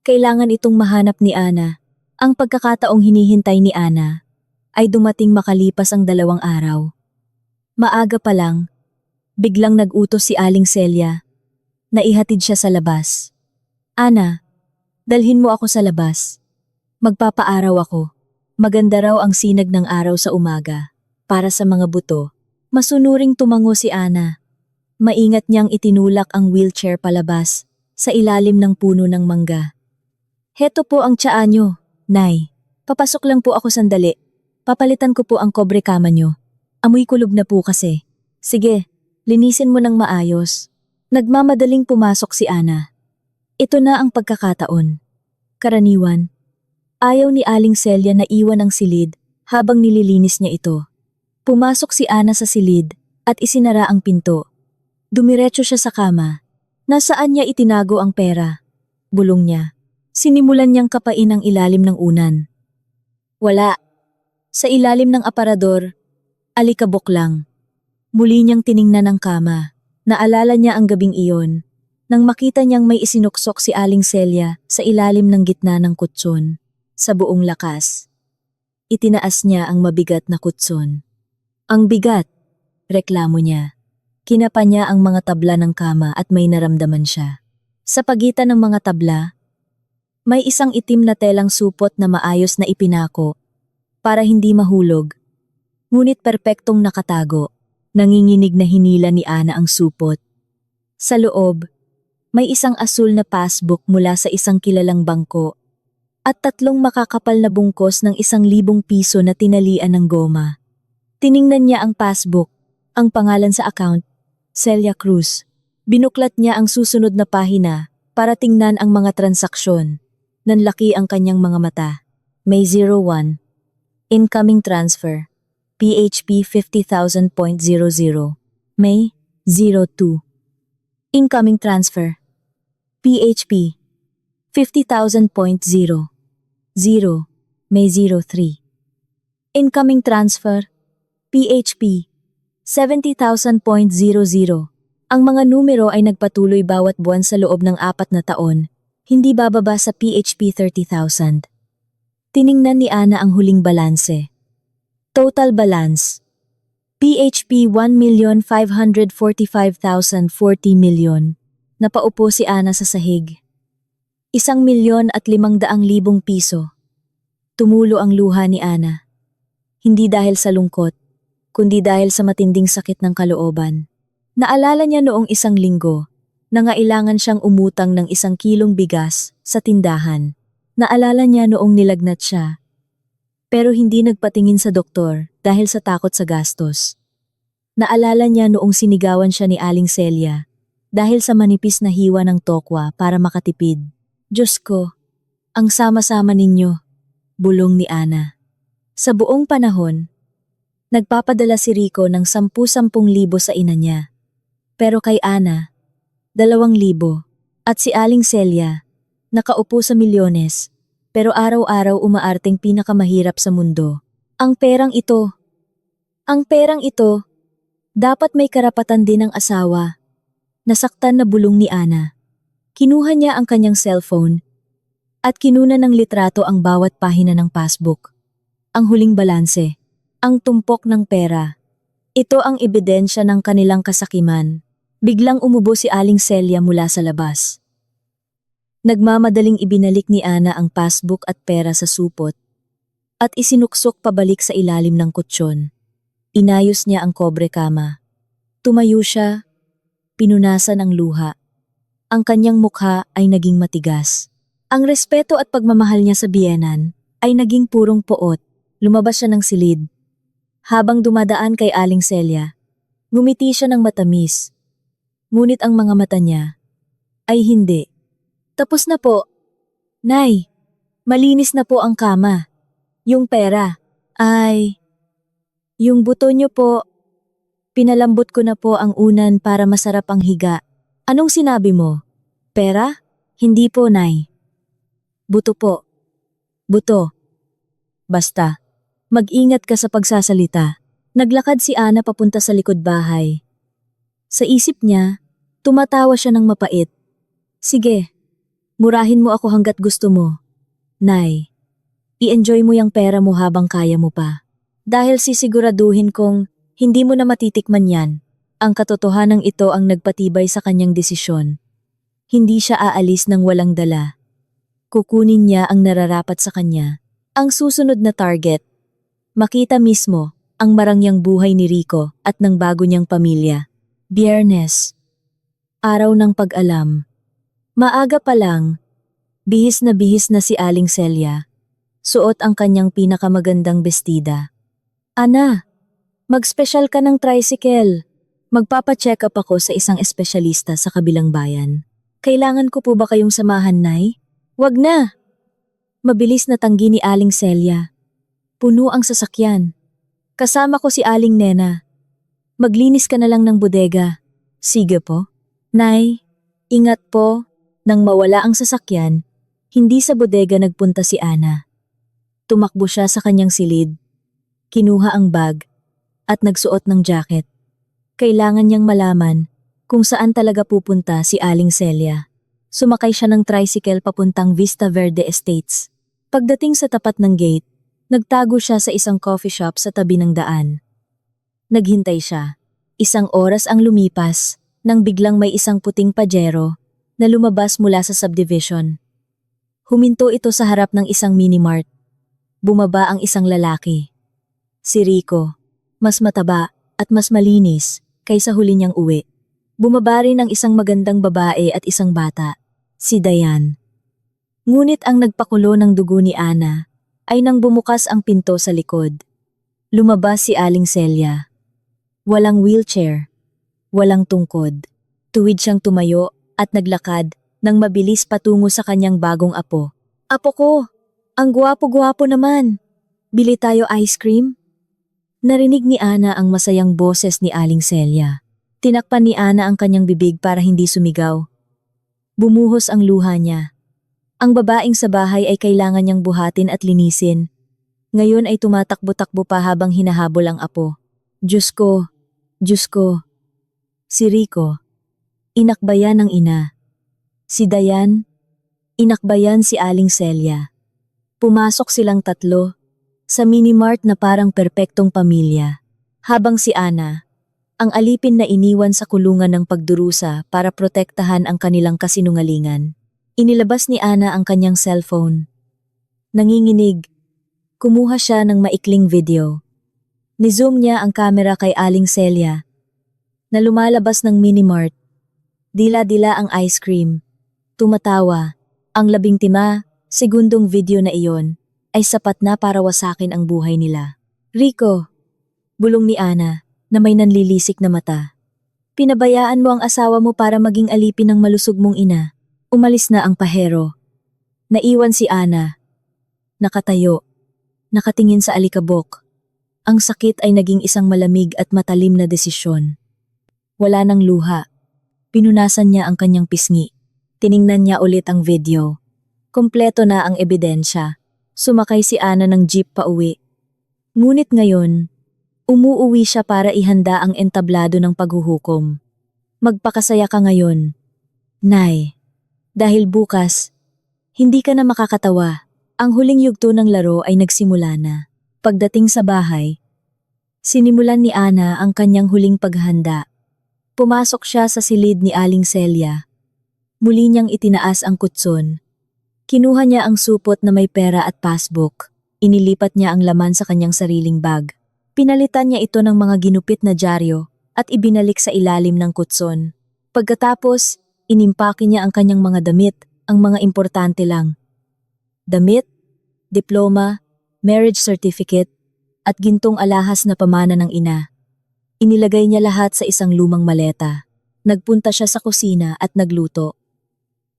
Kailangan itong mahanap ni Ana. Ang pagkakataong hinihintay ni Ana ay dumating makalipas ang 2 araw. Maaga pa lang, biglang nag-utos si Aling Celia. Naihatid siya sa labas. Ana, dalhin mo ako sa labas. Magpapaaraw ako. Maganda raw ang sinag ng araw sa umaga. Para sa mga buto, masunuring tumango si Ana. Maingat niyang itinulak ang wheelchair palabas sa ilalim ng puno ng mangga. Heto po ang tsaa nyo, Nay. Papasok lang po ako sandali. Papalitan ko po ang kobre kama nyo. Amoy kulob na po kasi. Sige, linisin mo ng maayos. Nagmamadaling pumasok si Ana. Ito na ang pagkakataon. Karaniwan, ayaw ni Aling Celia na iwan ang silid habang nililinis niya ito. Pumasok si Ana sa silid at isinara ang pinto. Dumiretso siya sa kama. Nasaan niya itinago ang pera? Bulong niya. Sinimulan niyang kapain ang ilalim ng unan. Wala. Sa ilalim ng aparador, alikabok lang. Muli niyang tiningnan ang kama. Naalala niya ang gabing iyon nang makita niyang may isinuksok si Aling Celia sa ilalim ng gitna ng kutson. Sa buong lakas, itinaas niya ang mabigat na kutson. Ang bigat, reklamo niya. Kinapa niya ang mga tabla ng kama at may naramdaman siya. Sa pagitan ng mga tabla, may isang itim na telang supot na maayos na ipinako para hindi mahulog. Ngunit perpektong nakatago, nanginginig na hinila ni Ana ang supot. Sa loob, may isang asul na passbook mula sa isang kilalang bangko at 3 makakapal na bungkos ng 1,000 piso na tinalian ng goma. Tiningnan niya ang passbook, ang pangalan sa account, Celia Cruz. Binuklat niya ang susunod na pahina para tingnan ang mga transaksyon. Nanlaki ang kanyang mga mata. May 01. Incoming transfer. PHP 50,000.00. May 02. Incoming transfer. PHP 50,000.00. May 03. Incoming transfer. PHP 70,000.00. Ang mga numero ay nagpatuloy bawat buwan sa loob ng 4 na taon. Hindi bababa sa PHP 30,000. Tiningnan ni Ana ang huling balanse. Total balance. PHP 1,545,040 million. Napaupo si Ana sa sahig. 1,500,000 piso. Tumulo ang luha ni Ana. Hindi dahil sa lungkot, kundi dahil sa matinding sakit ng kalooban. Naalala niya noong 1 linggo, nangailangan siyang umutang ng 1 kilong bigas sa tindahan. Naalala niya noong nilagnat siya, pero hindi nagpatingin sa doktor dahil sa takot sa gastos. Naalala niya noong sinigawan siya ni Aling Celia dahil sa manipis na hiwa ng tokwa para makatipid. Diyos ko, ang sama-sama ninyo, bulong ni Ana. Sa buong panahon, nagpapadala si Rico ng 10,000 sa ina niya. Pero kay Ana, 2,000 at si Aling Celia, nakaupo sa milyones, pero araw-araw umaarteng pinakamahirap sa mundo. Ang perang ito, dapat may karapatan din ng asawa. Nasaktan na bulong ni Ana. Kinuha niya ang kanyang cellphone at kinuna ng litrato ang bawat pahina ng passbook. Ang huling balanse, ang tumpok ng pera. Ito ang ebidensya ng kanilang kasakiman. Biglang umubo si Aling Celia mula sa labas. Nagmamadaling ibinalik ni Ana ang passbook at pera sa supot at isinuksok pabalik sa ilalim ng kutsyon. Inayos niya ang kobre kama. Tumayo siya, pinunasan ang luha. Ang kanyang mukha ay naging matigas. Ang respeto at pagmamahal niya sa biyenan ay naging purong poot. Lumabas siya ng silid. Habang dumadaan kay Aling Celia, ngumiti siya ng matamis. Ngunit ang mga mata niya ay hindi. Tapos na po. Nay, malinis na po ang kama. Yung pera, Ay, yung buto niyo po, pinalambot ko na po ang unan para masarap ang higa. Anong sinabi mo? Pera? Hindi po, Nay. Buto po. Buto. Basta. Mag-ingat ka sa pagsasalita. Naglakad si Ana papunta sa likod bahay. Sa isip niya, tumatawa siya ng mapait. Sige, murahin mo ako hanggat gusto mo. Nay, i-enjoy mo yung pera mo habang kaya mo pa. Dahil sisiguraduhin kong hindi mo na matitikman yan. Ang katotohanan ito ang nagpatibay sa kanyang desisyon. Hindi siya aalis ng walang dala. Kukunin niya ang nararapat sa kanya. Ang susunod na target, makita mismo ang marangyang buhay ni Rico at ng bago niyang pamilya. Biyernes, araw ng pag-alam. Maaga pa lang, bihis na si Aling Celia. Suot ang kanyang pinakamagandang bestida. Ana, mag-special ka ng tricycle. Magpapa-check up ako sa isang espesyalista sa kabilang bayan. Kailangan ko po ba kayong samahan, Nay? Wag na! Mabilis na tanggi ni Aling Celia. Puno ang sasakyan. Kasama ko si Aling Nena. Maglinis ka na lang ng bodega. Sige po. Nay, ingat po. Nang mawala ang sasakyan, hindi sa bodega nagpunta si Ana. Tumakbo siya sa kanyang silid. Kinuha ang bag at nagsuot ng jacket. Kailangan niyang malaman kung saan talaga pupunta si Aling Celia. Sumakay siya ng tricycle papuntang Vista Verde Estates. Pagdating sa tapat ng gate, nagtago siya sa isang coffee shop sa tabi ng daan. Naghintay siya. 1 oras ang lumipas nang biglang may isang puting pajero na lumabas mula sa subdivision. Huminto ito sa harap ng isang minimart. Bumaba ang isang lalaki. Si Rico, mas mataba at mas malinis kaysa huli niyang uwi. Bumaba rin ang isang magandang babae at isang bata, si Dayan. Ngunit ang nagpakulo ng dugo ni Ana ay nang bumukas ang pinto sa likod. Lumabas si Aling Celia. Walang wheelchair, walang tungkod. Tuwid siyang tumayo at naglakad nang mabilis patungo sa kanyang bagong apo. Apo ko, ang gwapo-gwapo naman. Bili tayo ice cream? Narinig ni Ana ang masayang boses ni Aling Celia. Tinakpan ni Ana ang kanyang bibig para hindi sumigaw. Bumuhos ang luha niya. Ang babaeng sa bahay ay kailangan niyang buhatin at linisin. Ngayon ay tumatakbo-takbo pa habang hinahabol ang apo. Diyos ko, Diyos ko. Si Rico, inakbayan ng ina. Si Dayan, inakbayan si Aling Celia. Pumasok silang tatlo sa minimart na parang perpektong pamilya. Habang si Ana, ang alipin na iniwan sa kulungan ng pagdurusa para protektahan ang kanilang kasinungalingan. Inilabas ni Ana ang kanyang cellphone. Nanginginig, kumuha siya ng maikling video. Nizoom niya ang kamera kay Aling Celia na lumalabas ng minimart. Dila-dila ang ice cream. Tumatawa. Ang 15 segundong video na iyon ay sapat na para wasakin ang buhay nila. Rico, bulong ni Ana na may nanlilisik na mata. Pinabayaan mo ang asawa mo para maging alipin ng malusog mong ina. Umalis na ang pahero. Naiwan si Ana. Nakatayo. Nakatingin sa alikabok. Ang sakit ay naging isang malamig at matalim na desisyon. Wala nang luha. Pinunasan niya ang kanyang pisngi. Tiningnan niya ulit ang video. Kompleto na ang ebidensya. Sumakay si Ana ng jeep pa uwi. Ngunit ngayon, umuuwi siya para ihanda ang entablado ng paghuhukom. Magpakasaya ka ngayon, Nay. Dahil bukas, hindi ka na makakatawa. Ang huling yugto ng laro ay nagsimula na. Pagdating sa bahay, sinimulan ni Ana ang kanyang huling paghahanda. Pumasok siya sa silid ni Aling Celia. Muli niyang itinaas ang kutson. Kinuha niya ang supot na may pera at passbook. Inilipat niya ang laman sa kanyang sariling bag. Pinalitan niya ito ng mga ginupit na dyaryo at ibinalik sa ilalim ng kutson. Pagkatapos, inimpake niya ang kanyang mga damit, ang mga importante lang. Damit, diploma, marriage certificate, at gintong alahas na pamana ng ina. Inilagay niya lahat sa isang lumang maleta. Nagpunta siya sa kusina at nagluto.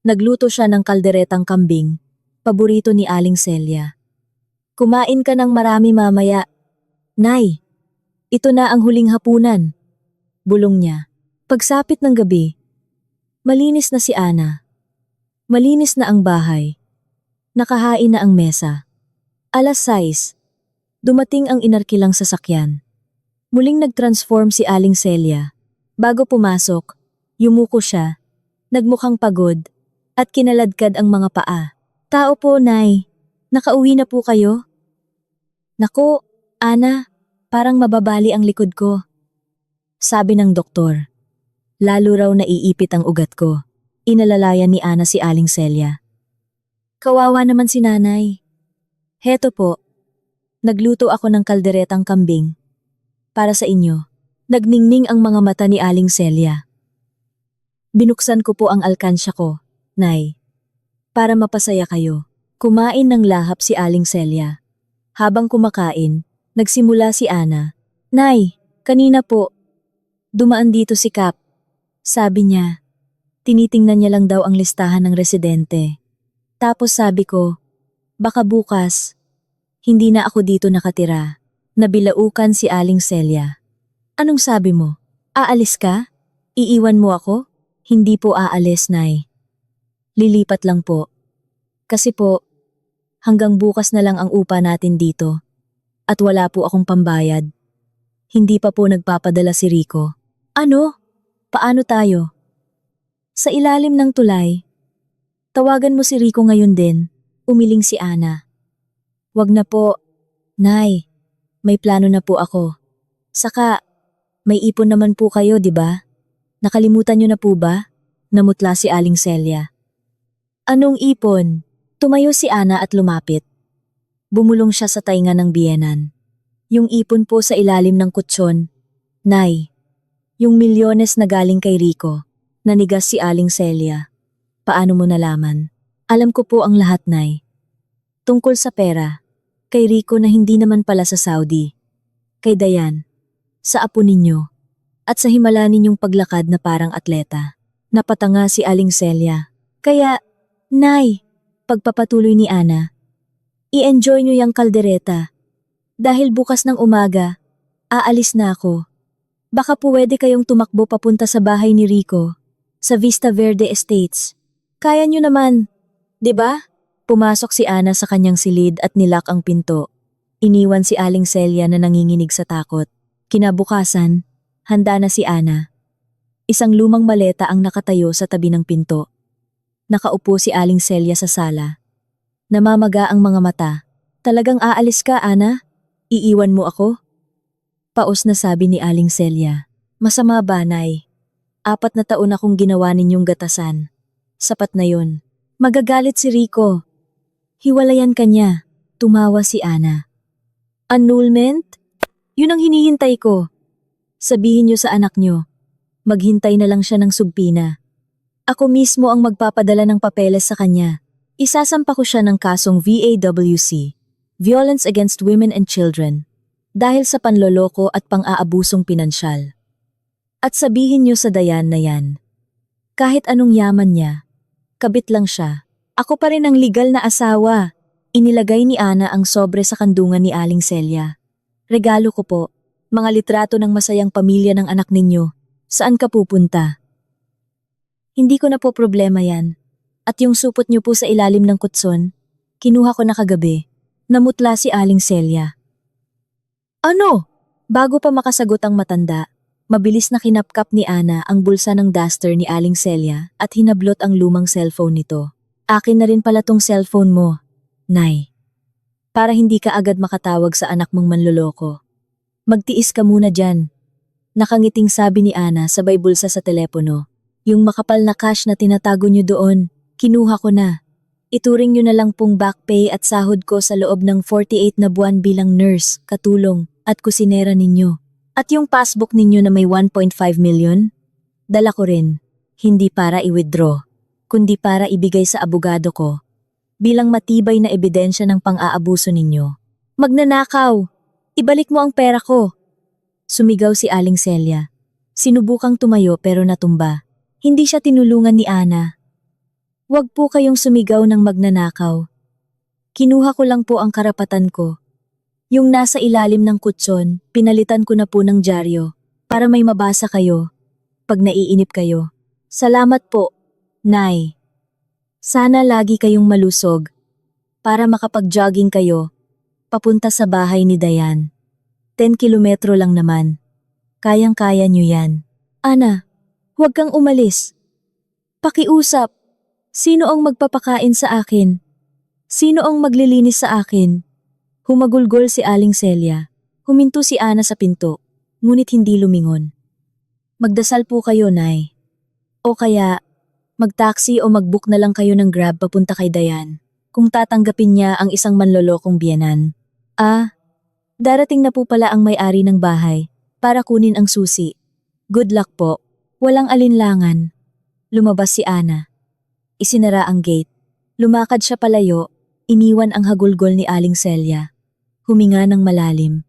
Nagluto siya ng kalderetang kambing, paborito ni Aling Celia. Kumain ka ng marami mamaya. Nay, ito na ang huling hapunan. Bulong niya. Pagsapit ng gabi, malinis na si Ana. Malinis na ang bahay. Nakahain na ang mesa. 6:00, dumating ang inarkilang sasakyan. Muling nag-transform si Aling Celia. Bago pumasok, yumuko siya, nagmukhang pagod, at kinaladkad ang mga paa. Tao po, Nay. Nakauwi na po kayo? Naku, Ana, parang mababali ang likod ko. Sabi ng doktor. Lalo raw naiipit ang ugat ko. Inalalayan ni Ana si Aling Celia. Kawawa naman si nanay. Heto po, nagluto ako ng kalderetang kambing. Para sa inyo. Nagningning ang mga mata ni Aling Celia. Binuksan ko po ang alkansya ko, Nay. Para mapasaya kayo. Kumain ng lahap si Aling Celia. Habang kumakain, nagsimula si Ana. Nay, kanina po, dumaan dito si Kap. Sabi niya, tinitingnan niya lang daw ang listahan ng residente. Tapos sabi ko, baka bukas, hindi na ako dito nakatira. Nabilaukan si Aling Celia. Anong sabi mo? Aalis ka? Iiwan mo ako? Hindi po aalis, Nay. Lilipat lang po. Kasi po, hanggang bukas na lang ang upa natin dito. At wala po akong pambayad. Hindi pa po nagpapadala si Rico. Ano? Paano tayo? Sa ilalim ng tulay. Tawagan mo si Rico ngayon din. Umiling si Ana. Wag na po. Nay, may plano na po ako. Saka, may ipon naman po kayo, di ba? Nakalimutan niyo na po ba? Namutla si Aling Celia. Anong ipon? Tumayo si Ana at lumapit. Bumulong siya sa tainga ng biyenan. Yung ipon po sa ilalim ng kutsyon. Nay, yung milyones na galing kay Rico. Nanigas si Aling Celia. Paano mo nalaman? Alam ko po ang lahat, Nay. Tungkol sa pera. Kay Rico na hindi naman pala sa Saudi. Kay Dayan. Sa apo ninyo. At sa himala ninyong paglakad na parang atleta. Napatanga si Aling Celia. Kaya, Nay, pagpapatuloy ni Ana, i-enjoy nyo yung kaldereta. Dahil bukas ng umaga, aalis na ako. Baka pwede kayong tumakbo papunta sa bahay ni Rico, sa Vista Verde Estates. Kaya nyo naman, di ba? Pumasok si Ana sa kanyang silid at nilak ang pinto. Iniwan si Aling Celia na nanginginig sa takot. Kinabukasan, handa na si Ana. Isang lumang maleta ang nakatayo sa tabi ng pinto. Nakaupo si Aling Celia sa sala. Namamaga ang mga mata. Talagang aalis ka, Ana? Iiwan mo ako? Paos na sabi ni Aling Celia. Masama ba, Nay? 4 na taon akong ginawa ninyong gatasan. Sapat na yon. Magagalit si Rico. Hiwalayan ka niya. Tumawa si Ana. Annulment? Yun ang hinihintay ko. Sabihin niyo sa anak niyo. Maghintay na lang siya ng sugpina. Ako mismo ang magpapadala ng papeles sa kanya. Isasampa ko siya ng kasong VAWC, Violence Against Women and Children, dahil sa panloloko at pang-aabusong pinansyal. At sabihin niyo sa Dayan na yan. Kahit anong yaman niya, kabit lang siya. Ako pa rin ang legal na asawa. Inilagay ni Ana ang sobre sa kandungan ni Aling Celia. Regalo ko po, mga litrato ng masayang pamilya ng anak ninyo. Saan ka pupunta? Hindi ko na po problema yan. At yung supot niyo po sa ilalim ng kutson, kinuha ko na kagabi. Namutla si Aling Celia. Ano? Bago pa makasagot ang matanda, mabilis na kinapkap ni Ana ang bulsa ng duster ni Aling Celia at hinablot ang lumang cellphone nito. Akin na rin pala tong cellphone mo, Nay. Para hindi ka agad makatawag sa anak mong manloloko. Magtiis ka muna dyan. Nakangiting sabi ni Ana sabay bulsa sa telepono. Yung makapal na cash na tinatago nyo doon, kinuha ko na. Ituring nyo na lang pong back pay at sahod ko sa loob ng 48 na buwan bilang nurse, katulong, at kusinera ninyo. At yung passbook ninyo na may 1.5 million, dala ko rin. Hindi para i-withdraw, kundi para ibigay sa abogado ko. Bilang matibay na ebidensya ng pang-aabuso ninyo. Magnanakaw! Ibalik mo ang pera ko! Sumigaw si Aling Celia. Sinubukang tumayo pero natumba. Hindi siya tinulungan ni Ana. Huwag po kayong sumigaw ng magnanakaw. Kinuha ko lang po ang karapatan ko. Yung nasa ilalim ng kutsyon, pinalitan ko na po ng dyaryo para may mabasa kayo pag naiinip kayo. Salamat po, Nay. Sana lagi kayong malusog para makapag-jogging kayo papunta sa bahay ni Dayan. 10 kilometro lang naman. Kayang-kaya nyo yan. Ana, huwag kang umalis. Pakiusap. Sino ang magpapakain sa akin? Sino ang maglilinis sa akin? Humagulgol si Aling Celia. Huminto si Ana sa pinto, ngunit hindi lumingon. Magdasal po kayo, Nay. O kaya, mag-taxi o mag-book na lang kayo ng Grab papunta kay Dayan, kung tatanggapin niya ang isang manlolokong biyenan. Darating na po pala ang may-ari ng bahay para kunin ang susi. Good luck po. Walang alinlangan. Lumabas si Ana. Isinara ang gate. Lumakad siya palayo, iniwan ang hagulgol ni Aling Celia. Huminga ng malalim.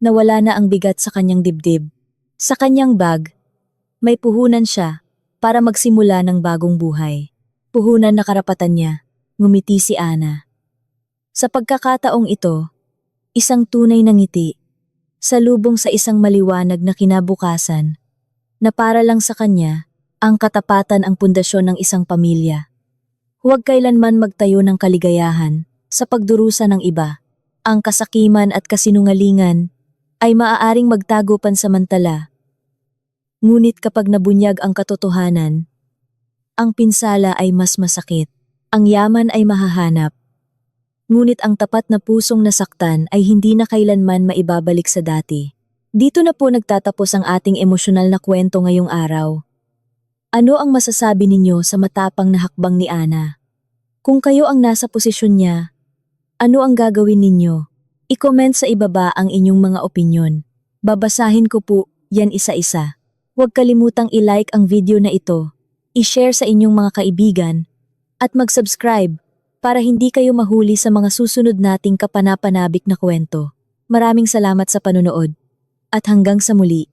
Nawala na ang bigat sa kanyang dibdib. Sa kanyang bag, may puhunan siya para magsimula ng bagong buhay. Puhunan na karapatan niya, ngumiti si Ana. Sa pagkakataong ito, isang tunay na ngiti, salubong sa isang maliwanag na kinabukasan, na para lang sa kanya, ang katapatan ang pundasyon ng isang pamilya. Huwag kailanman magtayo ng kaligayahan sa pagdurusa ng iba. Ang kasakiman at kasinungalingan ay maaaring magtago pansamantala. Ngunit kapag nabunyag ang katotohanan, ang pinsala ay mas masakit. Ang yaman ay mahahanap. Ngunit ang tapat na pusong nasaktan ay hindi na kailanman maibabalik sa dati. Dito na po nagtatapos ang ating emosyonal na kwento ngayong araw. Ano ang masasabi ninyo sa matapang na hakbang ni Ana? Kung kayo ang nasa posisyon niya, ano ang gagawin ninyo? I-comment sa ibaba ang inyong mga opinyon. Babasahin ko po yan isa-isa. Huwag kalimutang i-like ang video na ito, i-share sa inyong mga kaibigan, at mag-subscribe para hindi kayo mahuli sa mga susunod nating kapanapanabik na kwento. Maraming salamat sa panunood. At hanggang sa muli.